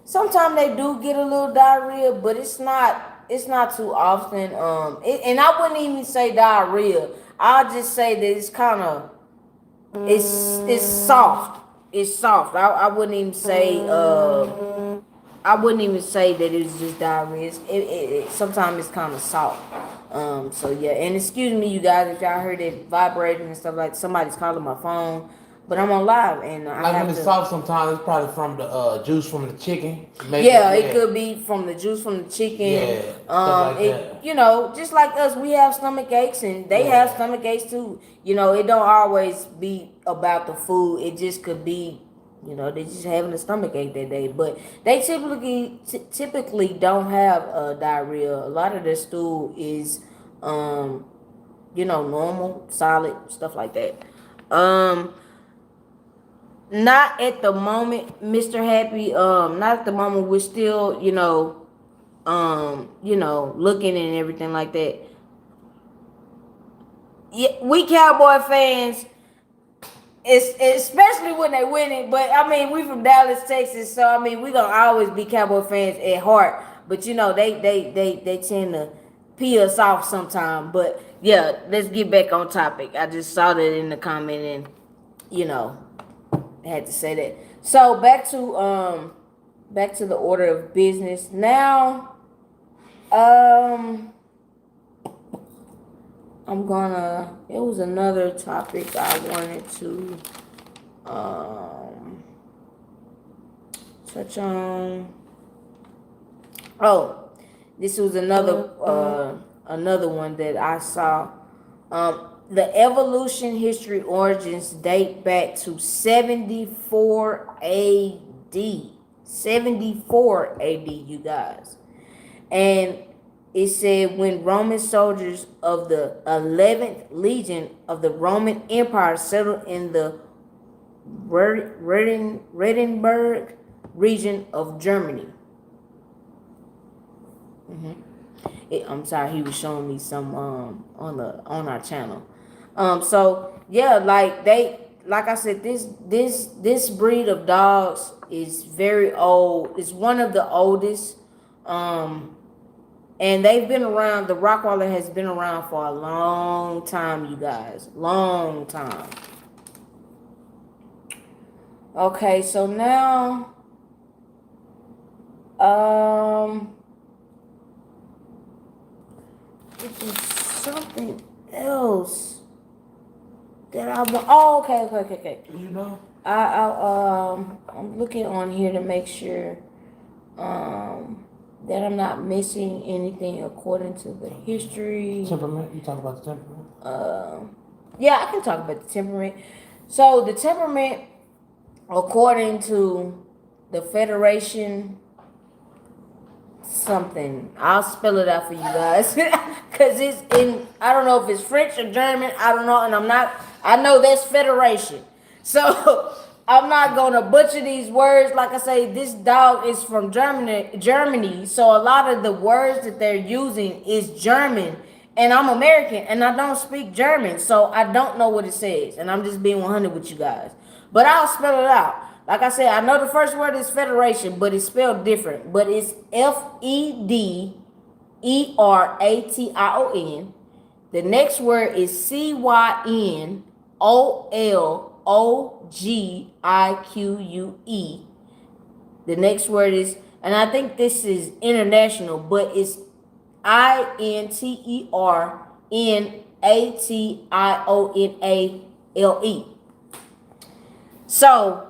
Sometimes they do get a little diarrhea, but it's not too often. And I wouldn't even say diarrhea. I'll just say that it's kind of it's soft. It's soft. I wouldn't even say that it's just diarrhea. It sometimes it's kind of soft. So yeah, and excuse me, you guys, if y'all heard it vibrating and stuff like somebody's calling my phone, but I'm on live and when it's soft sometimes it's probably from the juice from the chicken. It could be from the juice from the chicken. Yeah, just like us, we have stomach aches and they have stomach aches too. It don't always be about the food. It just could be, they just having a stomach ache that day. But they typically don't have diarrhea. A lot of their stool is, normal, solid, stuff like that. Not at the moment, Mr. Happy. Not at the moment. We're still, looking and everything like that. Yeah, we Cowboy fans, especially when they winning. But I mean, we from Dallas, Texas, so I mean, we gonna always be Cowboy fans at heart. But they tend to pee us off sometime. But yeah, let's get back on topic. I just saw that in the comment and I had to say that. So back to the order of business. Now, it was another topic I wanted to touch on. Oh, this was another one that I saw. The evolution history origins date back to 74 AD. 74 AD, you guys. And it said when Roman soldiers of the 11th Legion of the Roman Empire settled in the Redenburg region of Germany. I'm sorry, he was showing me some on our channel. So yeah, like I said, this breed of dogs is very old. It's one of the oldest. And they've been around. The Rottweiler has been around for a long time, you guys. Long time. Okay, so now, it's something else that I want. Oh, okay. I'm looking on here to make sure. That I'm not missing anything according to the history. Temperament. You talk about the temperament. Yeah, I can talk about the temperament. So the temperament, according to the Federation something, I'll spell it out for you guys because it's in, I don't know if it's French or German, I don't know, and I know that's Federation, so I'm not gonna butcher these words. Like I say, this dog is from Germany, so a lot of the words that they're using is German, and I'm American and I don't speak German, so I don't know what it says, and I'm just being 100 with you guys, but I'll spell it out. Like I said, I know the first word is Federation, but it's spelled different. But it's Federation. The next word is Cynologique. The next word is, and I think this is international, but it's INTERNATIONALE. So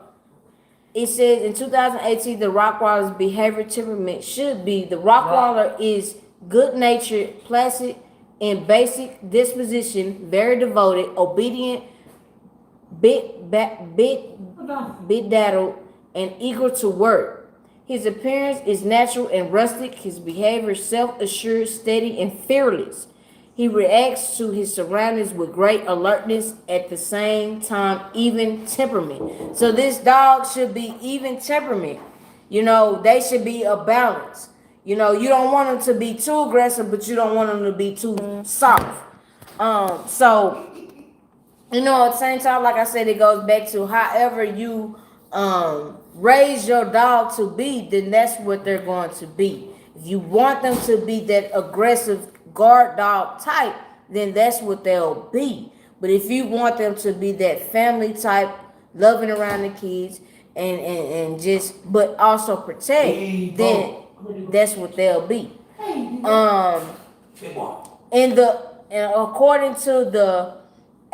it says in 2018, the Rottweiler's behavior temperament should be: the Rottweiler is good-natured, placid, in basic disposition, very devoted, obedient, bit-daddled, and eager to work. His appearance is natural and rustic. His behavior self-assured, steady, and fearless. He reacts to his surroundings with great alertness, at the same time even temperament. So this dog should be even temperament. You know, they should be a balance. You know, you don't want them to be too aggressive, but you don't want them to be too soft. So, you know, at the same time, like I said, it goes back to however you raise your dog to be, then that's what they're going to be. If you want them to be that aggressive guard dog type, then that's what they'll be. But if you want them to be that family type, loving around the kids and just, but also protect, then that's what they'll be. And according to the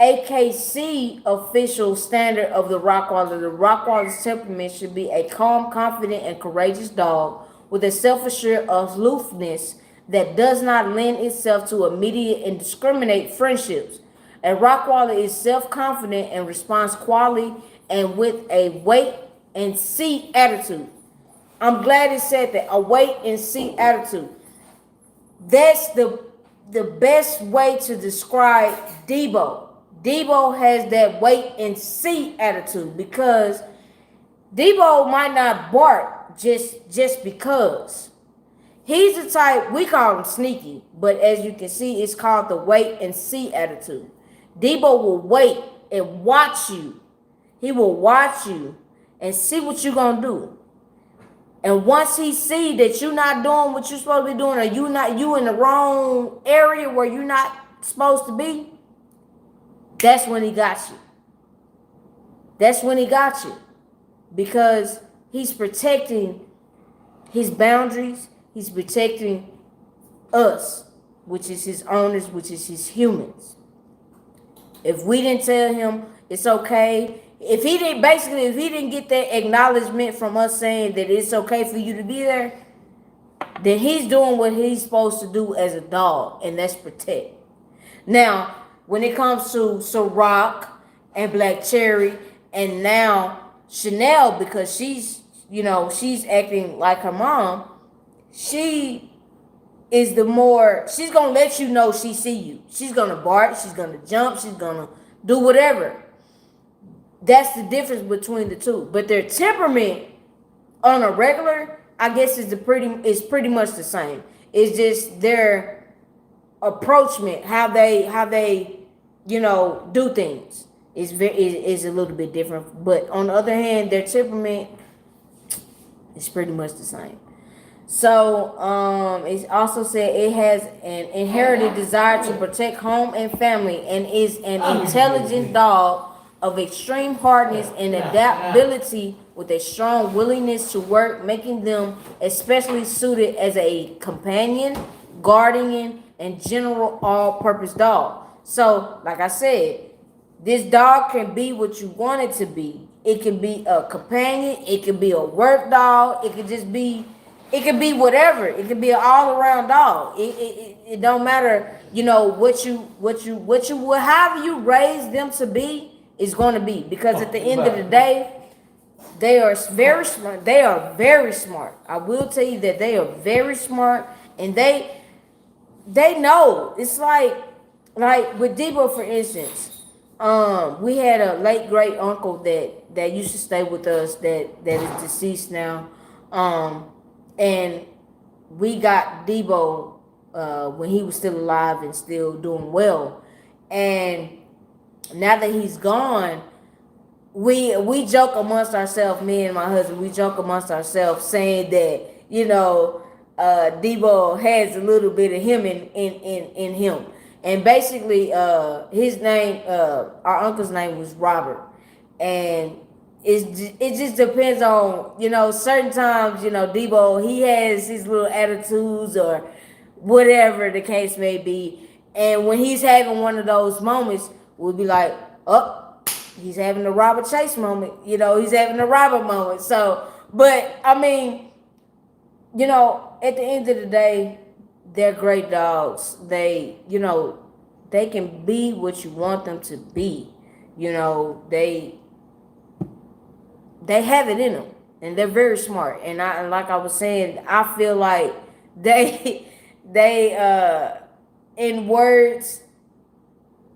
AKC official standard of the Rottweiler's temperament should be a calm, confident, and courageous dog with a self-assured aloofness that does not lend itself to immediate and discriminate friendships. A Rottweiler is self-confident and responds quietly and with a wait and see attitude. I'm glad it said that, a wait and see attitude. That's the best way to describe Deebo. Deebo has that wait and see attitude because Deebo might not bark just because. He's the type, we call him sneaky, but as you can see, it's called the wait and see attitude. Deebo will wait and watch you. He will watch you and see what you're going to do. And once he see that you're not doing what you're supposed to be doing, or you in the wrong area where you're not supposed to be, that's when he got you. That's when he got you. Because he's protecting his boundaries. He's protecting us, which is his owners, which is his humans. If we didn't tell him it's okay, if he didn't get that acknowledgement from us saying that it's okay for you to be there, then he's doing what he's supposed to do as a dog, and that's protect. Now, when it comes to Ciroc and Black Cherry, and now Chanel, because she's acting like her mom, she is she's gonna let you know she see you. She's gonna bark, she's gonna jump, she's gonna do whatever. That's the difference between the two. But their temperament on a regular, I guess, is pretty much the same. It's just their approachment, how they do things is a little bit different. But on the other hand, their temperament is pretty much the same. So it's also said it has an inherited desire to protect home and family, and is an intelligent dog of extreme hardness and adaptability with a strong willingness to work, making them especially suited as a companion, guardian, and general all-purpose dog. So, like I said, this dog can be what you want it to be. It can be a companion. It can be a work dog. It can just be It could be whatever. It could be an all around dog. It don't matter. You know what you however you raise them to be is going to be, because at the end of the day, they are very smart. They are very smart. I will tell you that they are very smart, and they know. It's like with Deebo, for instance. We had a late great uncle that used to stay with us that is deceased now. And we got Deebo when he was still alive and still doing well. And now that he's gone, we joke amongst ourselves, me and my husband, we joke amongst ourselves saying that, Deebo has a little bit of him in him. And basically, his name, our uncle's name was Robert. And it just depends on, certain times, Deebo, he has his little attitudes or whatever the case may be. And when he's having one of those moments, we'll be like, oh, he's having a Robert Chase moment. He's having a Robert moment. So, but I mean, at the end of the day, they're great dogs. They can be what you want them to be. They have it in them, and they're very smart. And like I was saying, I feel like they in words,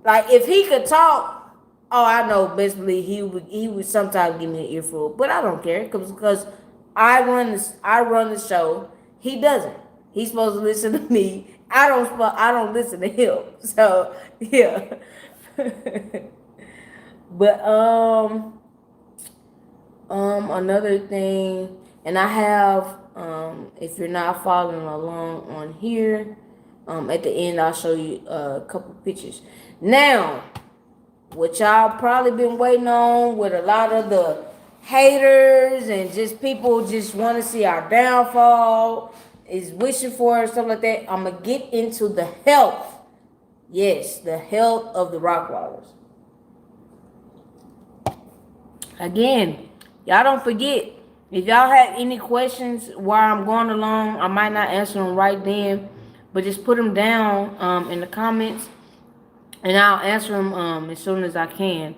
like if he could talk, oh, I know best believe he would sometimes give me an earful, but I don't care because I run the show. He doesn't. He's supposed to listen to me. I don't listen to him. So yeah. But another thing, and I have if you're not following along on here, at the end I'll show you a couple pictures. Now, what y'all probably been waiting on with a lot of the haters and just people just want to see our downfall, is wishing for stuff like that. I'm gonna get into the health. Yes, the health of the Rottweilers. Again, y'all don't forget, if y'all have any questions while I'm going along, I might not answer them right then, but just put them down in the comments, and I'll answer them as soon as I can.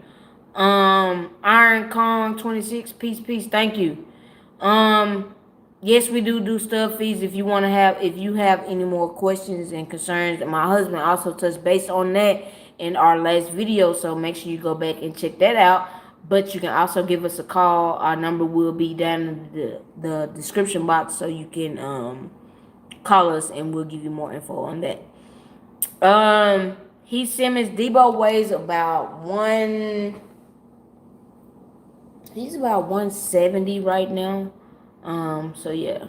Iron Kong 26, peace, thank you. Yes, we do stuff fees if you have any more questions and concerns. My husband also touched base on that in our last video, so make sure you go back and check that out. But you can also give us a call. Our number will be down in the description box, so you can call us and we'll give you more info on that. Heath Simmons, Deebo weighs about 170 right now. So yeah.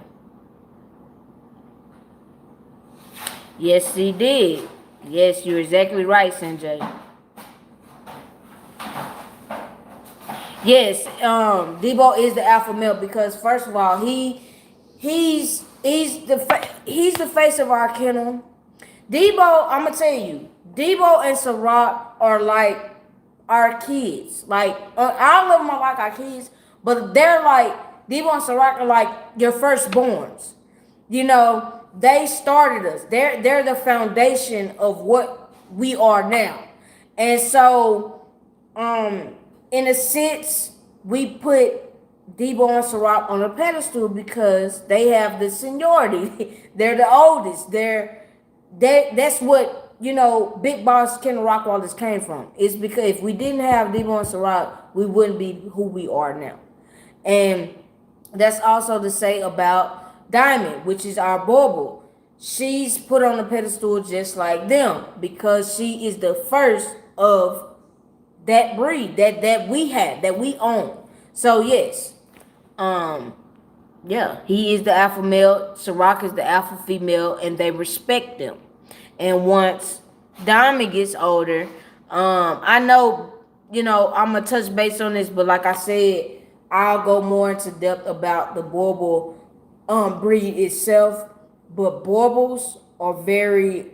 Yes, he did. Yes, you're exactly right, Sanjay. Yes, Deebo is the alpha male because first of all, he's the face of our kennel. Deebo, I'm gonna tell you, Deebo and Ciroc are like our kids. Like I don't love them like our kids, but they're like Deebo and Ciroc are like your firstborns. They started us. They're the foundation of what we are now, and so in a sense, we put Deebo and Ciroc on a pedestal because they have the seniority. They're the oldest. That's what Big Boss Ken Rottweilers came from. It's because if we didn't have Deebo and Ciroc, we wouldn't be who we are now. And that's also to say about Diamond, which is our Bobo. She's put on a pedestal just like them because she is the first of that breed that we have, that we own. So yes, yeah, he is the alpha male, Ciroc is the alpha female, and they respect them. And once Diamond gets older, I know, I'm gonna touch base on this, but like I said, I'll go more into depth about the Borbal breed itself. But Borbals are very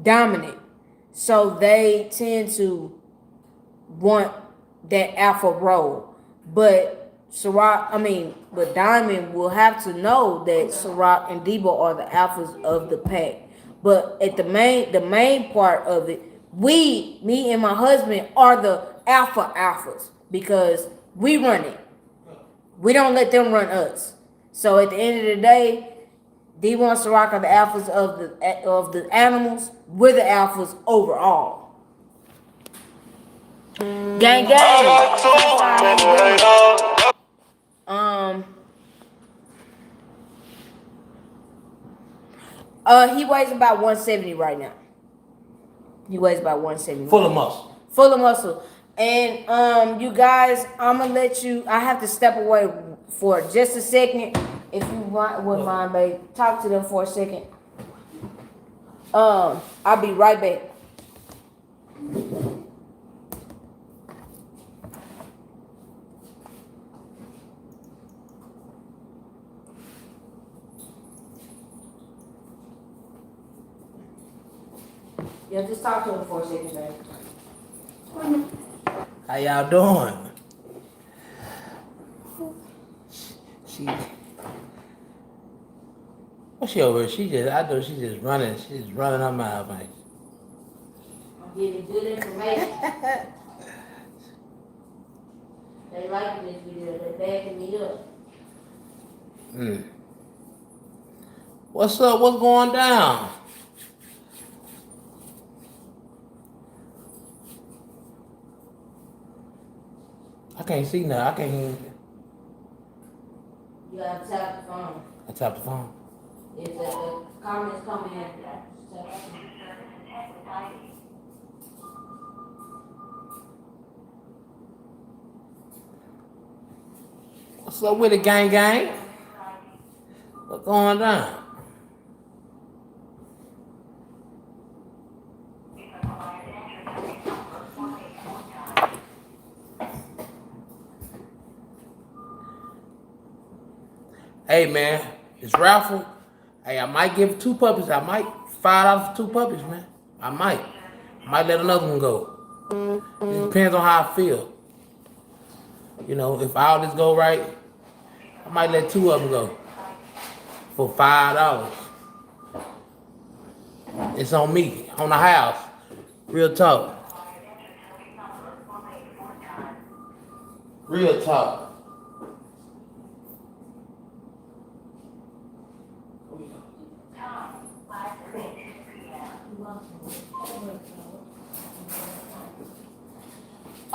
dominant. So they tend to want that alpha role. But but Diamond will have to know that Ciroc and Deebo are the alphas of the pack. But at the main part of it, me and my husband are the alphas because we run it. We don't let them run us. So at the end of the day, Deebo and Ciroc are the alphas of the animals. We're the alphas overall. Gang. He weighs about 170 right now. He weighs about 170. Full of muscle. Full of muscle. And you guys, I'm gonna let you. I have to step away for just a second. If you wouldn't mind, babe, talk to them for a second. I'll be right back. Yeah, just talk to him for a second, babe. How y'all doing? What's she over? I know she's just running. She's just running her mouth, man. I'm getting good information. They like this video. They're backing me up. What's up? What's going down? I can't see now. I can't hear you. You gotta tap the phone. I tapped the phone. If the comments come in after that, What's up with it, gang? What's going down? Hey, man, it's raffle. Hey, I might give 2 puppies. I might $5 for 2 puppies, man. I might let another one go. It depends on how I feel. You know, if all this go right, I might let 2 of them go for $5. It's on me, on the house. Real talk. Real talk.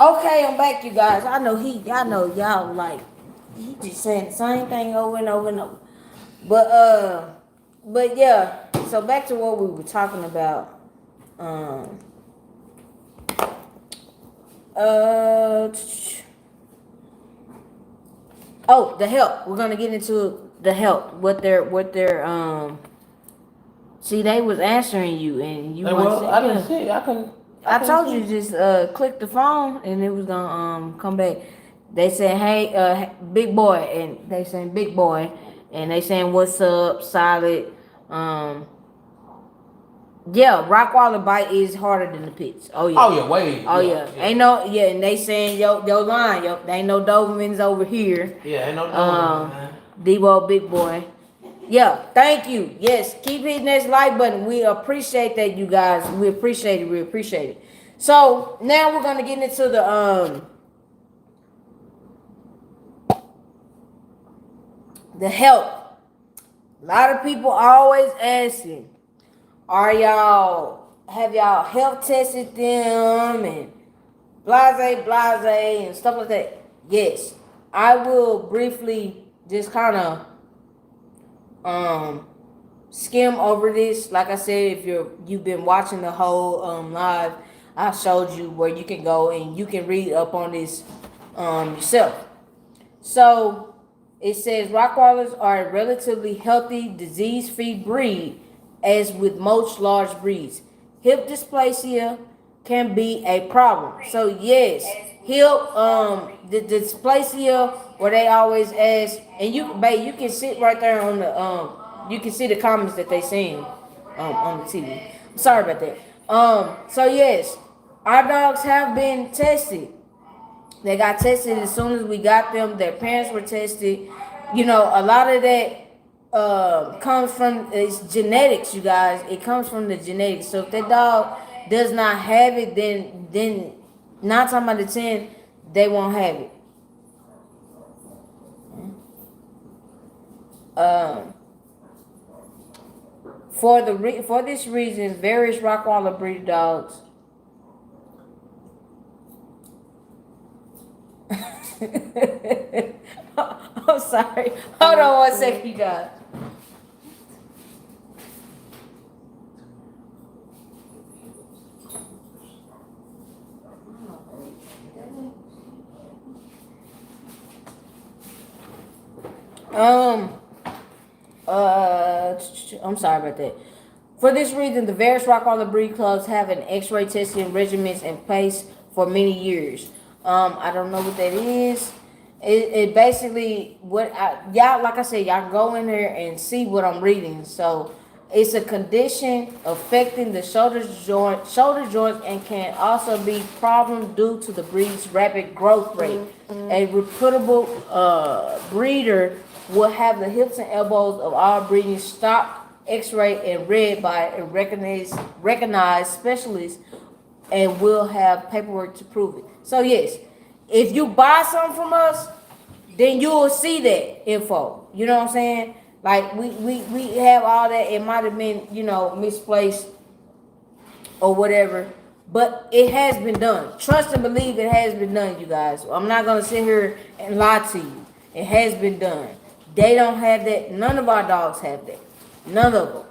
okay, I'm back, you guys. I know y'all like he just saying the same thing over and over and over. But yeah. So back to what we were talking about. The help. We're gonna get into the help. What their See, they was answering you, and you. Well, I didn't see. I told you just click the phone, and it was gonna come back. They said, "Hey, big boy," and they saying big boy, and they saying what's up, solid. Yeah, Rockwaller bite is harder than the pits. Oh yeah. Oh yeah, way. Oh yeah. Ain't no and they saying yo line they ain't no Dobermans over here. Yeah, ain't no Dobermans, man. Deebo, big boy. Yeah, thank you. Yes, keep hitting that like button. We appreciate that, you guys. We appreciate it. So now we're gonna get into the help. A lot of people always asking, have y'all health tested them and blase and stuff like that? Yes, I will briefly just kind of skim over this. Like I said, if you've been watching the whole live, I showed you where you can go and you can read up on this yourself. So it says Rottweilers are a relatively healthy, disease-free breed, as with most large breeds. Hip dysplasia can be a problem. So yes, hip the dysplasia where they always ask, and you can sit right there on the you can see the comments that they send on the TV. Sorry about that. So yes, our dogs have been tested They got tested as soon as we got them. Their parents were tested. You know, a lot of that comes from it's genetics, you guys. It comes from the genetics. So if that dog does not have it, then 9 times out of 10 they won't have it. For this reason, various Rottweiler breed dogs. I'm sorry. Hold on 1 second, you guys. I'm sorry about that. For this reason, the various Rottweiler breed clubs have an X-ray testing regimens in place for many years. I don't know what that is. It basically y'all, like I said, y'all go in there and see what I'm reading. So it's a condition affecting the shoulder joints, and can also be problem due to the breed's rapid growth rate. A reputable breeder will have the hips and elbows of all breeding stock, X-ray, and read by a recognized specialist, and will have paperwork to prove it. So yes, if you buy something from us, then you will see that info. You know what I'm saying? Like we have all that. It might have been, you know, misplaced or whatever, but it has been done. Trust and believe it has been done, you guys. I'm not gonna sit here and lie to you. It has been done. They don't have that. None of our dogs have that. None of them.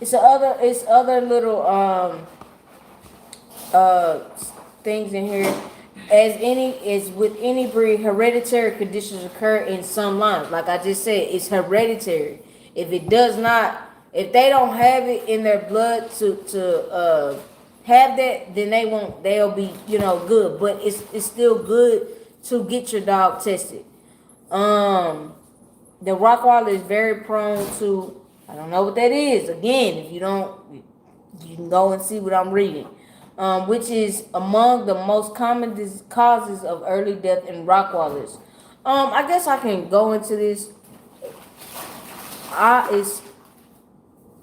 It's other little things in here. As with any breed, hereditary conditions occur in some lines. Like I just said, it's hereditary. If they don't have it in their blood to have that, then they'll be, you know, good. But it's still good to get your dog tested. The Rottweiler is very prone to, I don't know what that is. Again, if you don't, you can go and see what I'm reading. Which is among the most common causes of early death in Rottweilers. I guess I can go into this. It's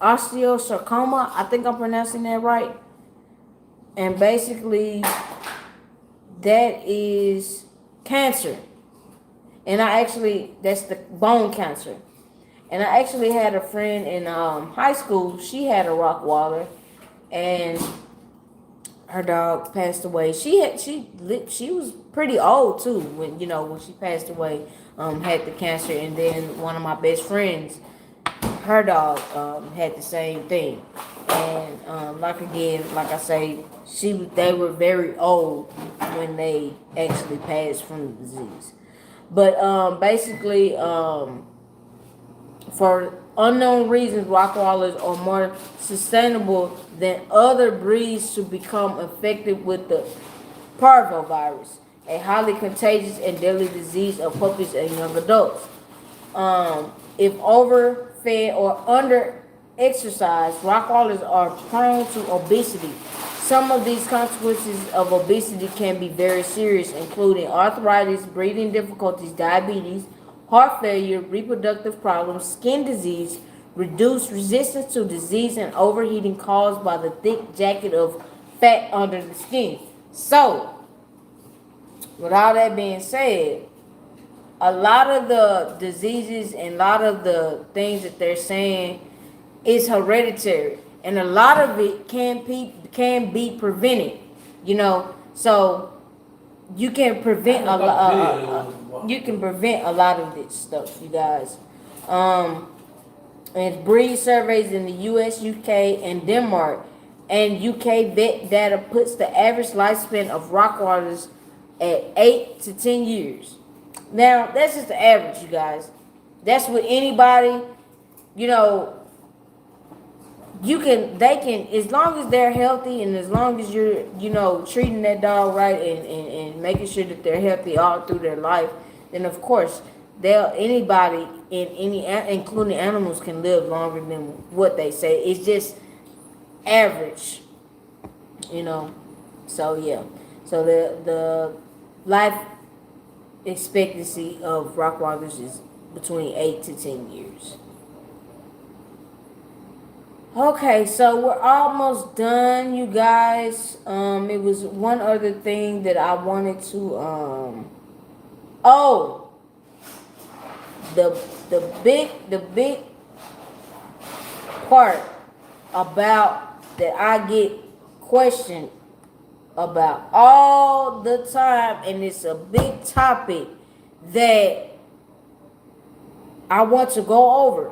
Osteosarcoma. I think I'm pronouncing that right. And basically, that is cancer. And that's the bone cancer. And I actually had a friend in high school. She had a Rottweiler, and her dog passed away. She was pretty old too when she passed away. Had the cancer, and then one of my best friends, her dog had the same thing. And like I say, they were very old when they actually passed from the disease. But basically, for unknown reasons, Rottweilers are more sustainable than other breeds to become infected with the parvovirus, a highly contagious and deadly disease of puppies and young adults. If overfed or under-exercised, Rottweilers are prone to obesity. Some of these consequences of obesity can be very serious, including arthritis, breathing difficulties, diabetes, heart failure, reproductive problems, skin disease, reduced resistance to disease, and overheating caused by the thick jacket of fat under the skin. So, with all that being said, a lot of the diseases and a lot of the things that they're saying is hereditary, and a lot of it can be prevented. So you can prevent a lot. You can prevent a lot of this stuff, you guys. And breed surveys in the U.S., U.K., and Denmark, and U.K. vet data puts the average lifespan of Rottweilers at 8 to 10 years. Now, that's just the average, you guys. That's with anybody, they can, as long as they're healthy and as long as you're, treating that dog right and making sure that they're healthy all through their life, then of course anybody in including animals can live longer than what they say. It's just average, you know. So yeah. So the life expectancy of Rottweilers is between 8 to 10 years. Okay, so we're almost done, you guys. It was one other thing that I wanted to oh, the big part about that I get questioned about all the time, and it's a big topic that I want to go over.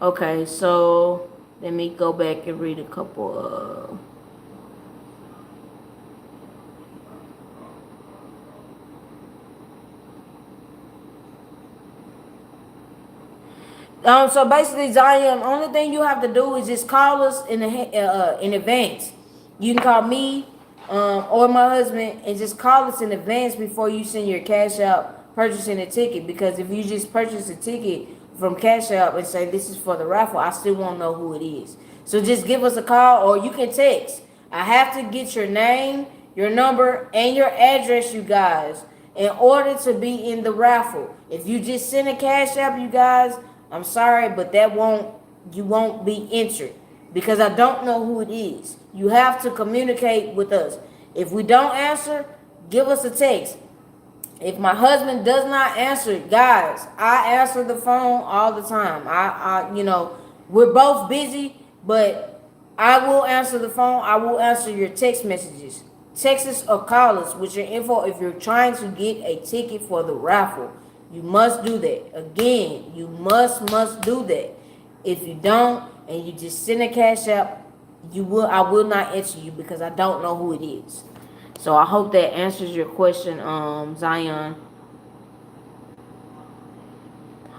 Okay, so let me go back and read a couple of. So basically, Zion, only thing you have to do is just call us in advance. You can call me or my husband and just call us in advance before you send your cash out purchasing a ticket. Because if you just purchase a ticket from Cash App and say this is for the raffle, I still won't know who it is. So just give us a call or you can text. I have to get your name, your number, and your address, you guys, in order to be in the raffle. If you just send a Cash App, you guys, I'm sorry, but you won't be entered because I don't know who it is. You have to communicate with us. If we don't answer, give us a text. If my husband does not answer, guys, I answer the phone all the time. We're both busy, but I will answer the phone. I will answer your text messages. Text us or call us with your info if you're trying to get a ticket for the raffle. You must do that. Again, you must do that. If you don't and you just send a Cash App, I will not answer you because I don't know who it is. So I hope that answers your question, Zion.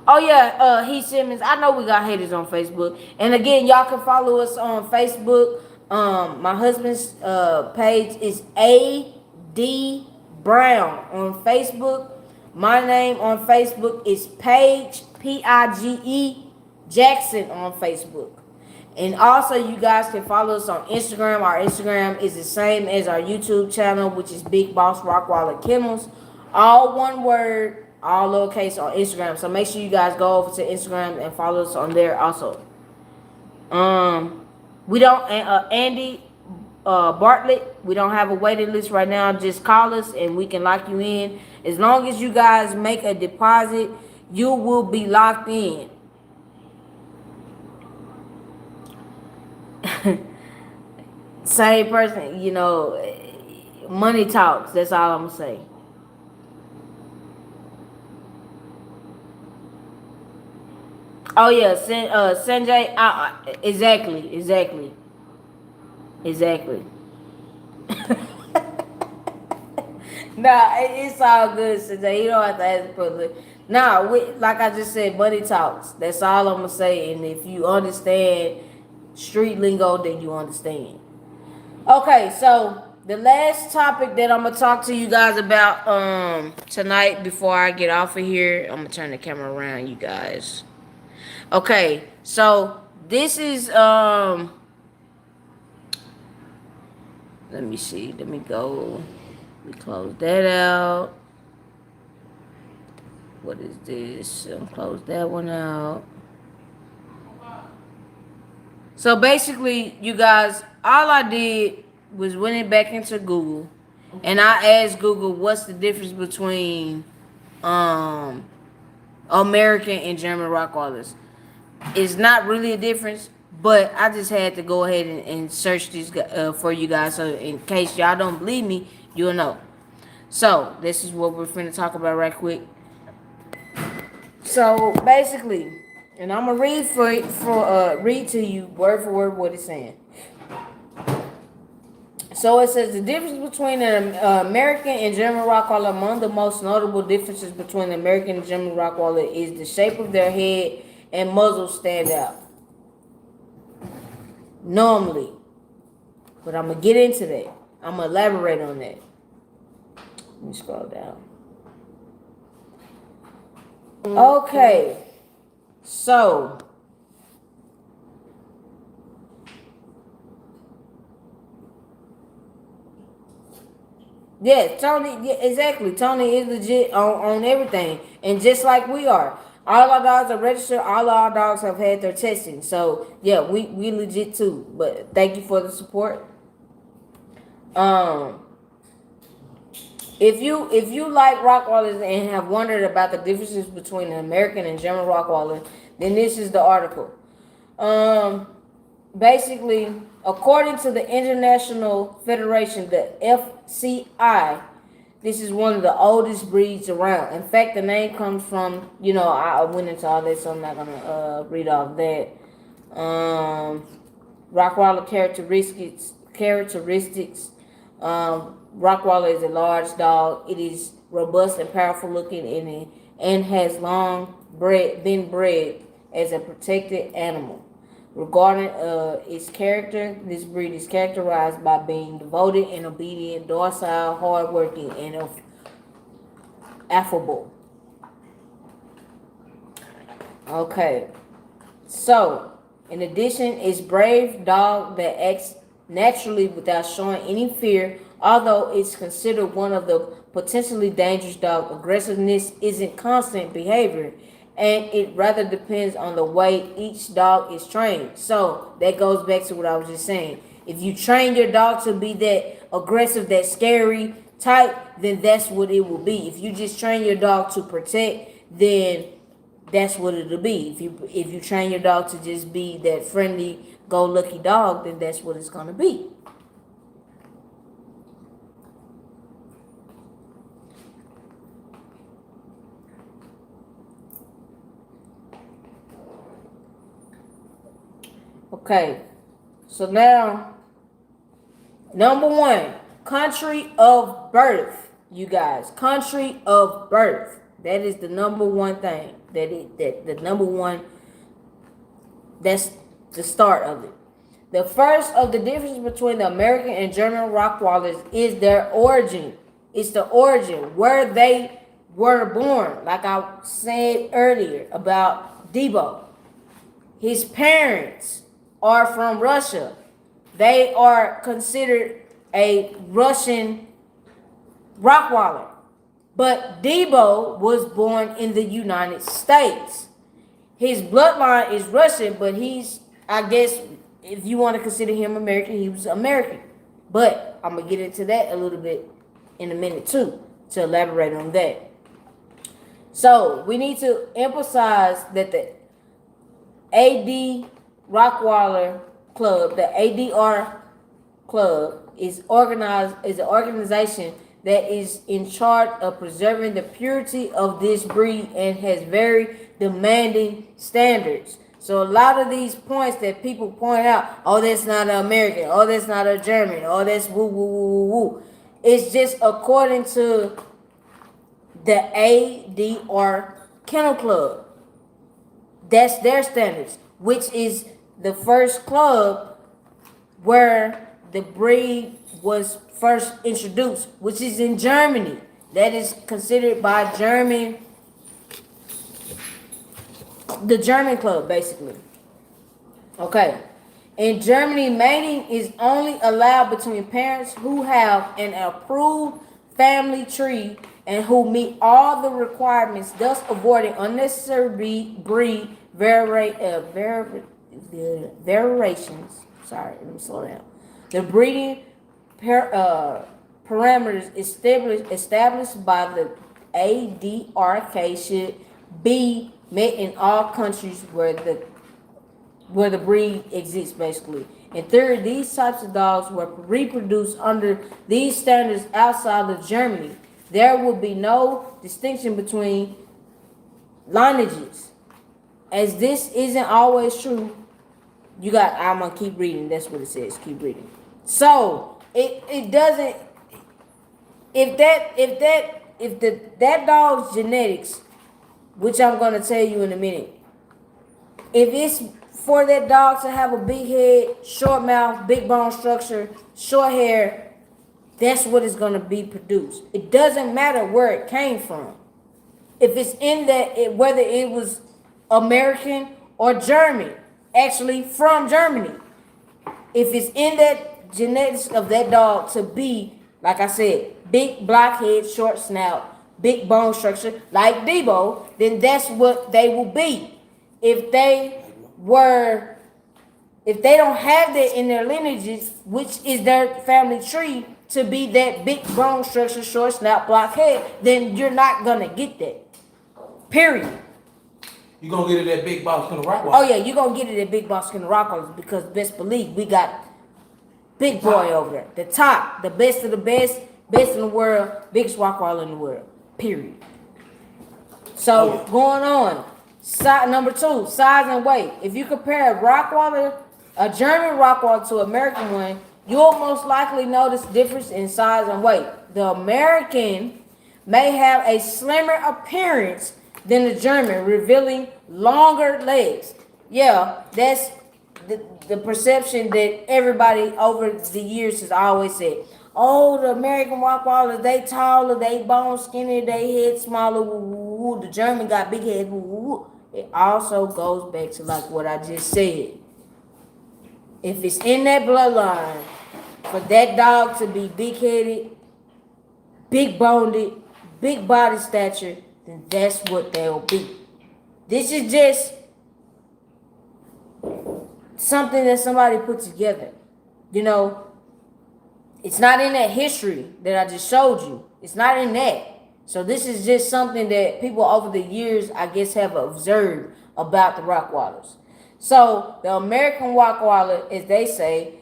Oh yeah, Heath Simmons. I know we got haters on Facebook. And again, y'all can follow us on Facebook. My husband's page is A.D. Brown on Facebook. My name on Facebook is Paige, Pige Jackson on Facebook. And also, you guys can follow us on Instagram. Our Instagram is the same as our YouTube channel, which is Big Boss Rockweiler Kennels. All one word, all lowercase on Instagram. So make sure you guys go over to Instagram and follow us on there also. We don't, Andy Bartlett, we don't have a waiting list right now. Just call us and we can lock you in. As long as you guys make a deposit, you will be locked in. Same person, money talks. That's all I'm gonna say. Oh yeah, Sanjay. Exactly. Nah, it's all good, Sanjay. You don't have to ask for it. Nah, like I just said, money talks. That's all I'm gonna say. And if you understand street lingo, then you understand. Okay, so the last topic that I'm gonna talk to you guys about tonight before I get off of here, I'm gonna turn the camera around, you guys. Okay, so this is let me see. Let me go. We close that out. What is this? Close that one out. So basically, you guys, all I did was went it back into Google, and I asked Google what's the difference between American and German Rottweilers. It's not really a difference, but I just had to go ahead and search these for you guys, so in case y'all don't believe me, you'll know. So this is what we're finna talk about right quick. So basically, and I'm gonna read to you word for word what it's saying. So it says the difference between an American and German Rottweiler. Among the most notable differences between the American and German Rottweiler is the shape of their head and muzzle stand out. Normally, but I'm gonna get into that. I'm gonna elaborate on that. Let me scroll down. Okay, so yeah, Tony, yeah, exactly. Tony is legit on everything. And just like we are. All our dogs are registered, all our dogs have had their testing. So yeah, we legit too. But thank you for the support. Um if you like Rockwallers and have wondered about the differences between an American and German Rockwaller, then this is the article. Um Basically, according to the International Federation, the FCI, this is one of the oldest breeds around. In fact, the name comes from, I went into all this, so I'm not gonna read all of that. Rottweiler characteristics. Rottweiler is a large dog. It is robust and powerful looking, and has been bred as a protected animal. Regarding its character, this breed is characterized by being devoted and obedient, docile, hardworking, and affable. Okay, so in addition, it's brave dog that acts naturally without showing any fear. Although it's considered one of the potentially dangerous dogs, aggressiveness isn't constant behavior, and it rather depends on the way each dog is trained. So that goes back to what I was just saying. If you train your dog to be that aggressive, that scary type, then that's what it will be. If you just train your dog to protect, then that's what it'll be. If you train your dog to just be that friendly, go-lucky dog, then that's what it's gonna be. Okay, so now, number one, country of birth, you guys. Country of birth. That is the number one thing. The number one. That's the start of it. The first of the difference between the American and German Rottweilers is their origin. It's the origin, where they were born. Like I said earlier about Deebo. His parents are from Russia. They are considered a Russian Rottweiler. But Deebo was born in the United States. His bloodline is Russian, but he's, I guess, if you want to consider him American, he was American. But I'm going to get into that a little bit in a minute too, to elaborate on that. So we need to emphasize that the AD Rockweiler Club, the ADR Club, is an organization that is in charge of preserving the purity of this breed and has very demanding standards. So a lot of these points that people point out, oh, that's not an American, oh, that's not a German, oh, that's woo, woo, woo, woo, woo. It's just according to the ADR Kennel Club. That's their standards, which is the first club where the breed was first introduced, which is in Germany. That is considered by the German club, basically. Okay. In Germany, mating is only allowed between parents who have an approved family tree and who meet all the requirements, thus avoiding unnecessary breed variations. Sorry, let me slow down. The breeding parameters established by the ADRK should be met in all countries where the breed exists, basically. In theory, these types of dogs were reproduced under these standards outside of Germany. There will be no distinction between lineages. As this isn't always true, I'm gonna keep reading. That's what it says. Keep reading. So it doesn't. If that dog's genetics, which I'm gonna tell you in a minute, if it's for that dog to have a big head, short mouth, big bone structure, short hair, that's what is gonna be produced. It doesn't matter where it came from. if it's in that, whether it was American or German, actually from Germany, if it's in that genetics of that dog to be, like I said, big black head, short snout, big bone structure, like Deebo, then that's what they will be. If they were, if they don't have that in their lineages, which is their family tree, to be that big bone structure, short snout, black head, then you're not gonna get that. Period. You gonna get it at Big Boss in the Rock? Oh yeah, you're gonna get it at Big Boss in the Rock because best believe we got big boy over there. The top, the best of the best, best in the world, biggest Rottweiler in the world. Period. So going on, number 2, size and weight. If you compare a Rottweiler, a German Rottweiler to American one, you'll most likely notice difference in size and weight. The American may have a slimmer appearance than the German, revealing longer legs. Yeah, that's the perception that everybody over the years has always said. Oh, the American Rottweilers, they taller, they bone skinny, they head smaller. Woo, woo, woo. The German got big head. Woo, woo, woo. It also goes back to like what I just said. If it's in that bloodline, for that dog to be big-headed, big-boned, big body stature, then that's what they'll be. This is just something that somebody put together. You know, it's not in that history that I just showed you. It's not in that. So this is just something that people over the years, I guess, have observed about the Rottweilers. So the American Rottweiler, as they say,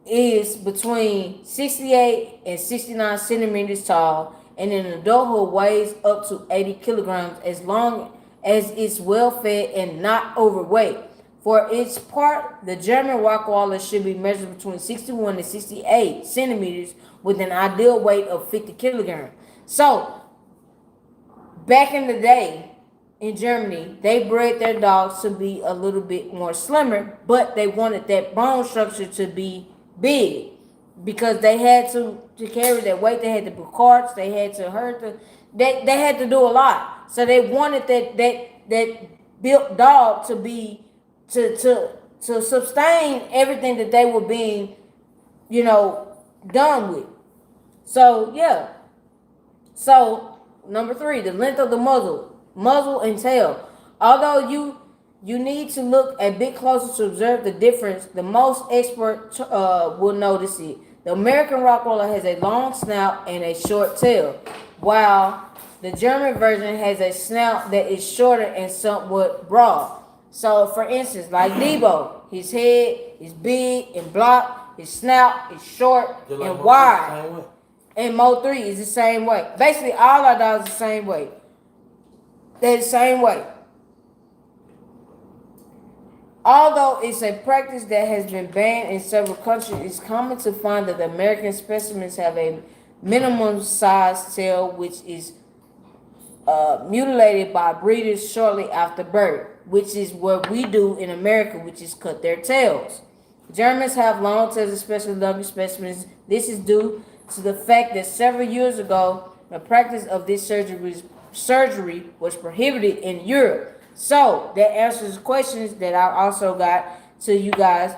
is between 68 and 69 centimeters tall, and in adulthood weighs up to 80 kilograms as long as it's well fed and not overweight. For its part, the German Rottweiler should be measured between 61 and 68 centimeters with an ideal weight of 50 kilograms. So, back in the day in Germany, they bred their dogs to be a little bit more slimmer, but they wanted that bone structure to be big because they had to carry that weight. They had to put carts, they had to herd they had to do a lot. So they wanted that built dog to be to sustain everything that they were being, done with. So yeah. So number 3, the length of the muzzle and tail. Although you need to look a bit closer to observe the difference, the most expert will notice it. The American Rottweiler has a long snout and a short tail, while the German version has a snout that is shorter and somewhat broad. So, for instance, like Deebo, his head is big and blocked, his snout is short and wide. And Mo 3 is the same way. Basically, all our dogs are the same way. They're the same way. Although it's a practice that has been banned in several countries, it's common to find that the American specimens have a minimum size tail, which is mutilated by breeders shortly after birth, which is what we do in America, which is cut their tails. Germans have long tails, especially longer specimens. This is due to the fact that several years ago, the practice of this surgery was prohibited in Europe. So that answers questions that I also got to you guys.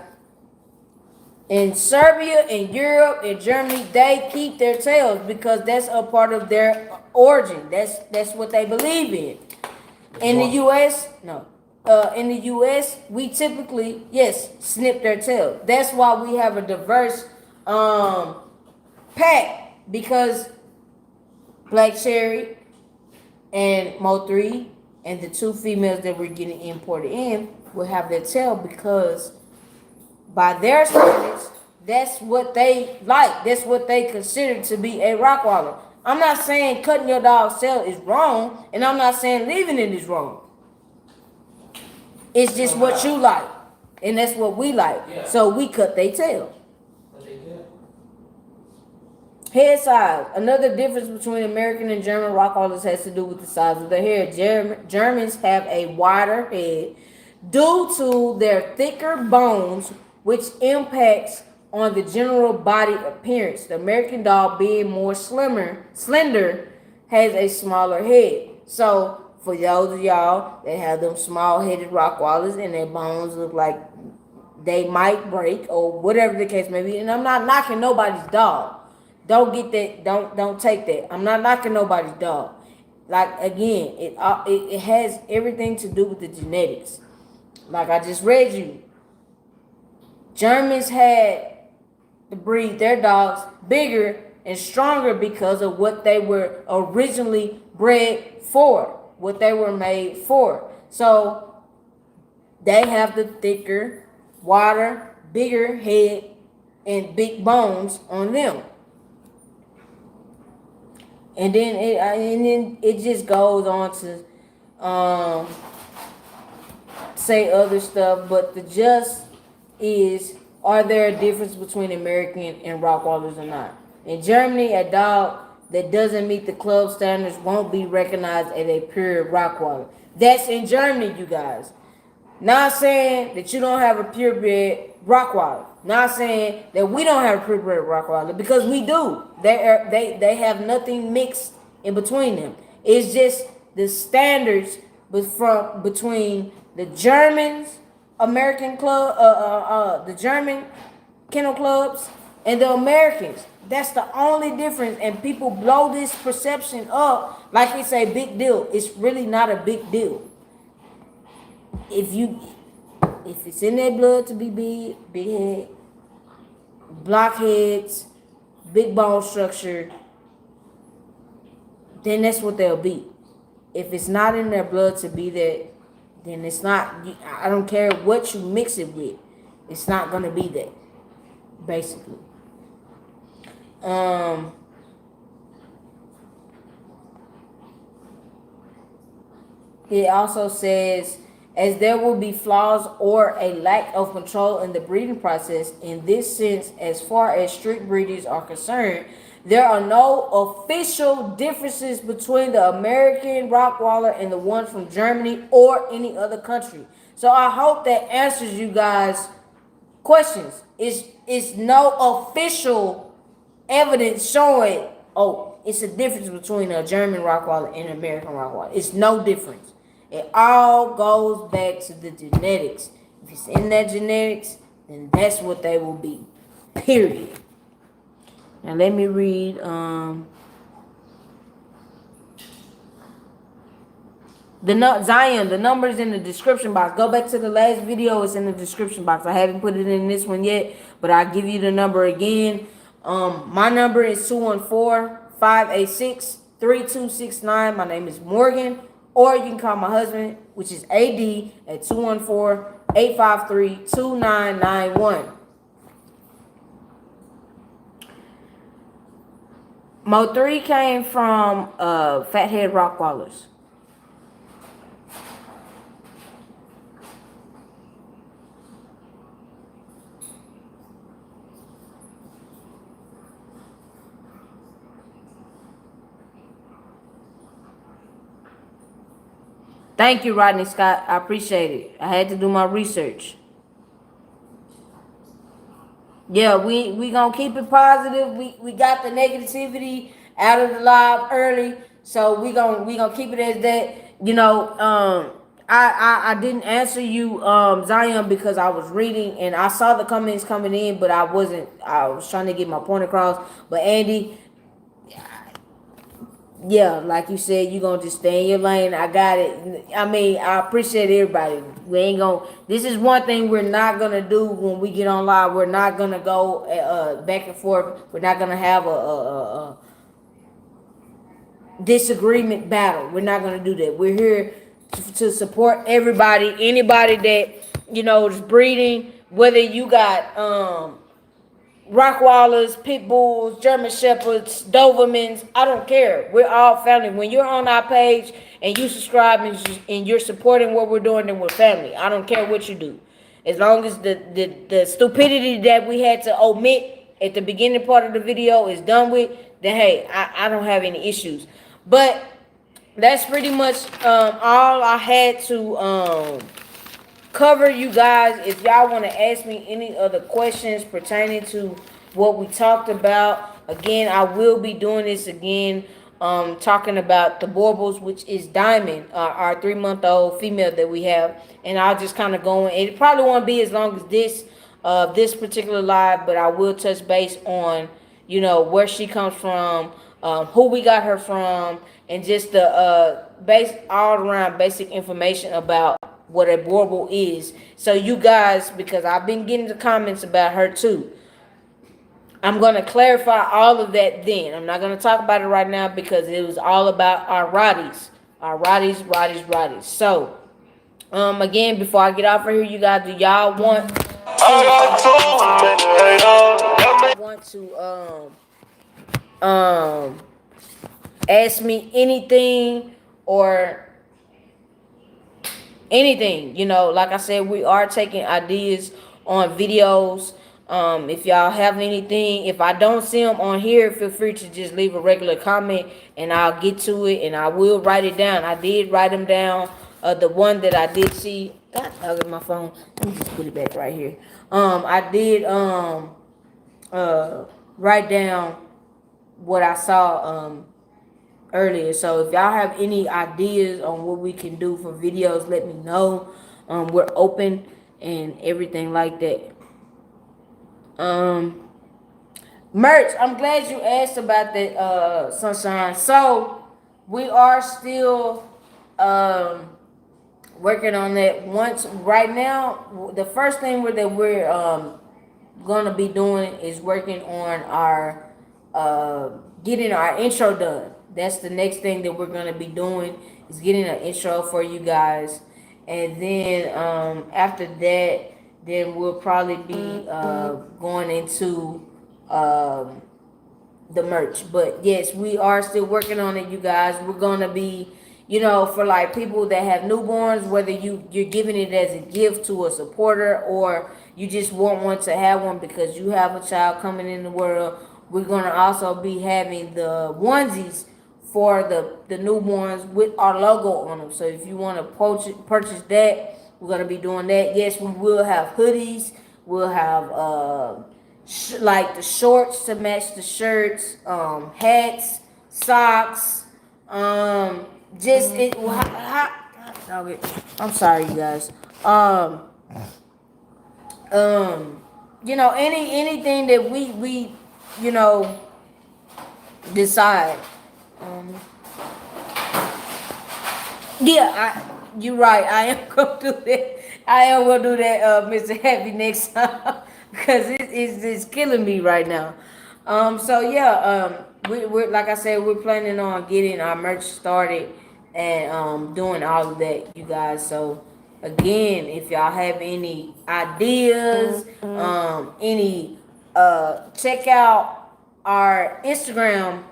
In Serbia, in Europe, in Germany, they keep their tails because that's a part of their origin. That's what they believe in. In the U.S., no. In the U.S., we typically, yes, snip their tail. That's why we have a diverse pack, because Black Cherry and Mo 3 and the 2 females that we're getting imported in will have their tail, because by their standards, that's what they like. That's what they consider to be a Rottweiler. I'm not saying cutting your dog's tail is wrong, and I'm not saying leaving it is wrong. It's just what you like, and that's what we like. Yeah. So we cut their tail. Head size. Another difference between American and German Rottweilers has to do with the size of their head. Germans have a wider head due to their thicker bones, which impacts on the general body appearance. The American dog, being more slender, has a smaller head. So for those of y'all that have them small-headed Rockwallers and their bones look like they might break or whatever the case may be, and I'm not knocking nobody's dog. Don't get that. Don't take that. I'm not knocking nobody's dog. Like again, it has everything to do with the genetics. Like I just read you, Germans had to breed their dogs bigger and stronger because of what they were originally bred for, what they were made for. So they have the thicker, wider, bigger head and big bones on them. And then it just goes on to say other stuff, but the just is, are there a difference between American and Rottweilers or not? In Germany, a dog that doesn't meet the club standards won't be recognized as a pure Rottweiler. That's in Germany, you guys. Not saying that you don't have a purebred Rottweiler. Not saying that we don't have a purebred Rottweiler, because we do. They have nothing mixed in between them. It's just the standards between the Germans, American club, the German kennel clubs, and the Americans. That's the only difference, and people blow this perception up like it's a big deal. It's really not a big deal. If it's in their blood to be big head, blockheads, big bone structure, then that's what they'll be. If it's not in their blood to be that, then it's not. I don't care what you mix it with, it's not gonna be that. Basically, it also says, as there will be flaws or a lack of control in the breeding process. In this sense, as far as strict breeders are concerned, there are no official differences between the American Rottweiler and the one from Germany or any other country. So I hope that answers you guys' questions. It's no official evidence showing, oh, it's a difference between a German Rottweiler and an American Rottweiler. It's no difference. It all goes back to the genetics. If it's in that genetics, then that's what they will be. Period. Now let me read Zion, the number's in the description box. Go back to the last video, it's in the description box. I haven't put it in this one yet, but I'll give you the number again. My number is 214-586-3269. My name is Morgan. Or you can call my husband, which is AD, at 214-853-2991. Mo 3 came from Fathead Rottweilers. Thank you, Rodney Scott. I appreciate it. I had to do my research. Yeah, we gonna keep it positive. We got the negativity out of the live early, so we gonna keep it as that. You know, I didn't answer you, Zion, because I was reading and I saw the comments coming in, but I was trying to get my point across. But Andy, yeah, like you said, you gonna just stay in your lane. I got it. I mean, I appreciate everybody. We ain't gonna. This is one thing we're not gonna do when we get on live. We're not gonna go back and forth. We're not gonna have a disagreement battle. We're not gonna do that. We're here to support everybody. Anybody that is breeding. Whether you got Rottweilers, Pit Bulls, German Shepherds, Dobermans, I don't care. We're all family. When you're on our page and you subscribe and you're supporting what we're doing, then we're family. I don't care what you do. As long as the stupidity that we had to omit at the beginning part of the video is done with, then hey, I don't have any issues. But that's pretty much all I had to cover, you guys. If y'all want to ask me any other questions pertaining to what we talked about, again, I will be doing this again talking about the baubles, which is Diamond, our 3-month-old female that we have. And I'll just kind of go in. It probably won't be as long as this particular live, but I will touch base on, where she comes from, who we got her from, and just the base all around basic information about what a bauble is. So you guys, because I've been getting the comments about her too. I'm going to clarify all of that then. I'm not going to talk about it right now because it was all about our Rotties. Our Rotties. So, again, before I get off of here, you guys, do y'all want to ask me anything or anything? Like I said, we are taking ideas on videos. If y'all have anything, if I don't see them on here, feel free to just leave a regular comment and I'll get to it and I will write it down. I did write them down. The one that I did see, God, I'll get my phone. Let me just put it back right here. I did write down what I saw earlier. So if y'all have any ideas on what we can do for videos, let me know. We're open and everything like that. Merch, I'm glad you asked about that, Sunshine. So we are still working on that. Right now, the first thing that we're gonna be doing is working on our getting our intro done. That's the next thing that we're gonna be doing, is getting an intro for you guys. And then after that, then we'll probably be going into the merch. But yes, we are still working on it, you guys. We're gonna be, for like people that have newborns, whether you're giving it as a gift to a supporter or you just want one to have one because you have a child coming in the world. We're gonna also be having the onesies for the newborns with our logo on them. So if you want to purchase that, we're gonna be doing that. Yes, we will have hoodies. We'll have like the shorts to match the shirts, hats, socks, just it. I'm sorry, you guys. Anything that we decide. You're right. I am gonna do that. Mr. Happy, next time because it's killing me right now. So yeah, we're like I said, we're planning on getting our merch started and doing all of that, you guys. So again, if y'all have any ideas, check out our Instagram.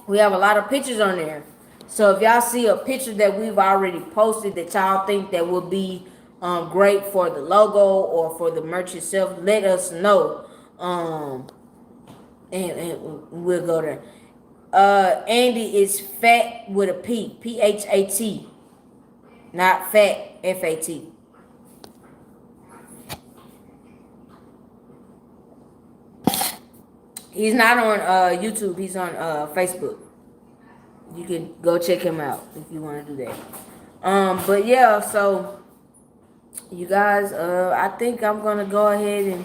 We have a lot of pictures on there. So if y'all see a picture that we've already posted that y'all think that would be great for the logo or for the merch itself, let us know. And we'll go there. Andy is fat with a P. P-H-A-T. Not fat, F-A-T. He's not on YouTube. He's on Facebook. You can go check him out if you want to do that. But yeah, so you guys, I think I'm gonna go ahead and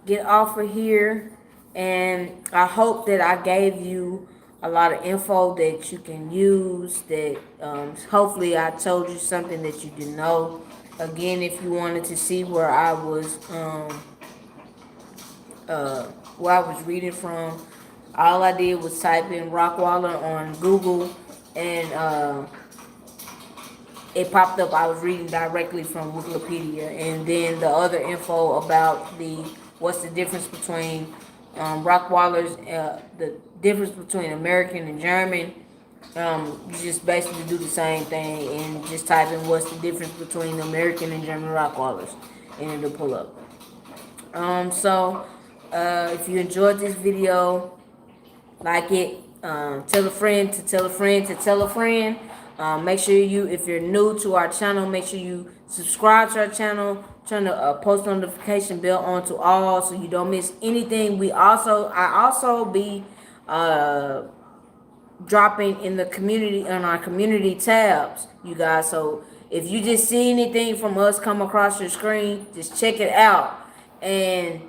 get off of here, and I hope that I gave you a lot of info that you can use. That hopefully I told you something that you didn't know. Again, if you wanted to see where I was reading from, all I did was type in Rockwaller on Google, and it popped up. I was reading directly from Wikipedia, and then the other info about what's the difference between Rockwallers, the difference between American and German. You just basically do the same thing and just type in what's the difference between American and German Rockwallers, and it'll pull up. So if you enjoyed this video, like it, tell a friend to tell a friend to tell a friend. Make sure if you're new to our channel, make sure you subscribe to our channel. Turn the post notification bell on to all so you don't miss anything. I also be dropping in the community on our community tabs, you guys. So if you just see anything from us come across your screen, just check it out. And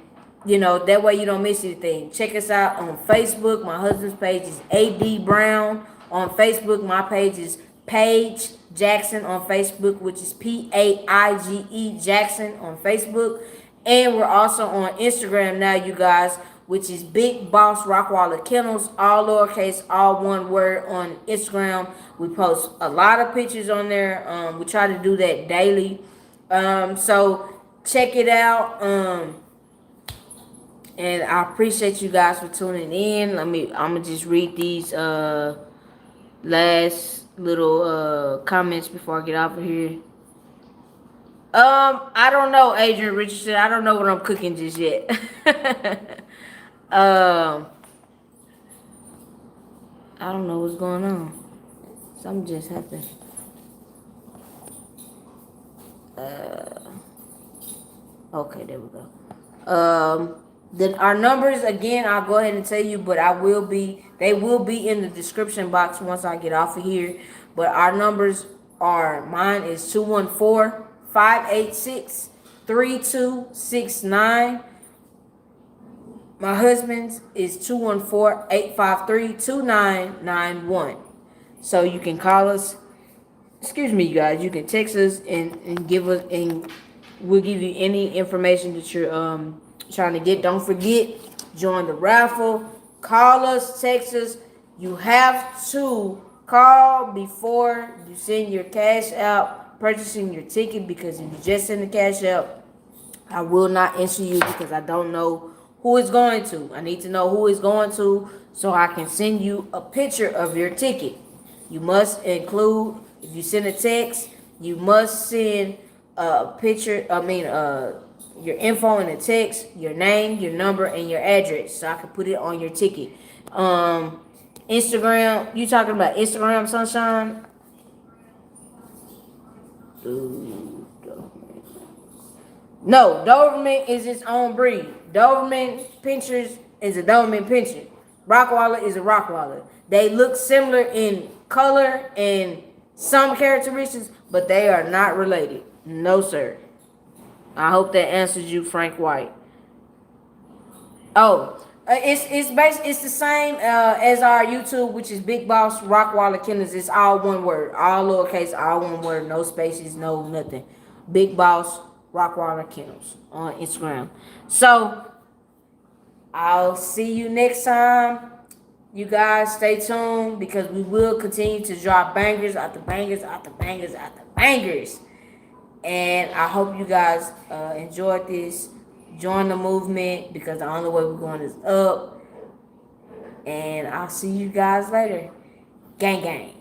that way you don't miss anything. Check us out on Facebook. My husband's page is AD Brown on Facebook. My page is Paige Jackson on Facebook, which is PAIGE Jackson on Facebook. And we're also on Instagram now, you guys, which is Big Boss Rockwaller Kennels, all lowercase, all one word on Instagram. We post a lot of pictures on there. We try to do that daily. So check it out. And I appreciate you guys for tuning in. I'm gonna just read these last little comments before I get off of here. I don't know, Adrian Richardson. I don't know what I'm cooking just yet. I don't know what's going on. Something just happened. Okay, there we go. Then our numbers again, I'll go ahead and tell you, but they will be in the description box once I get off of here. But our numbers are, mine is 214-586-3269. My husband's is 214-853-2991. So you can call us. Excuse me, you guys. You can text us and give us, and we'll give you any information that you're trying to get. Don't forget, join the raffle. Call us, text us. You have to call before you send your cash out purchasing your ticket, because if you just send the cash out, I will not answer you because I don't know who it's going to. I need to know who it's going to so I can send you a picture of your ticket. You must include, if you send a text, you must send a picture, your info in the text, your name, your number, and your address, so I can put it on your ticket. Instagram, you talking about Instagram, Sunshine? No, Doberman is its own breed. Doberman Pinschers is a Doberman Pinscher. Rottweiler is a Rottweiler. They look similar in color and some characteristics, but they are not related. No, sir. I hope that answers you, Frank White. Oh, it's the same as our YouTube, which is Big Boss Rockwaller Kennels. It's all one word, all lowercase, all one word, no spaces, no nothing. Big Boss Rockwaller Kennels on Instagram. So I'll see you next time. You guys stay tuned, because we will continue to drop bangers after bangers after bangers after bangers. And I hope you guys enjoyed this. Join the movement, because the only way we're going is up. And I'll see you guys later. Gang, gang.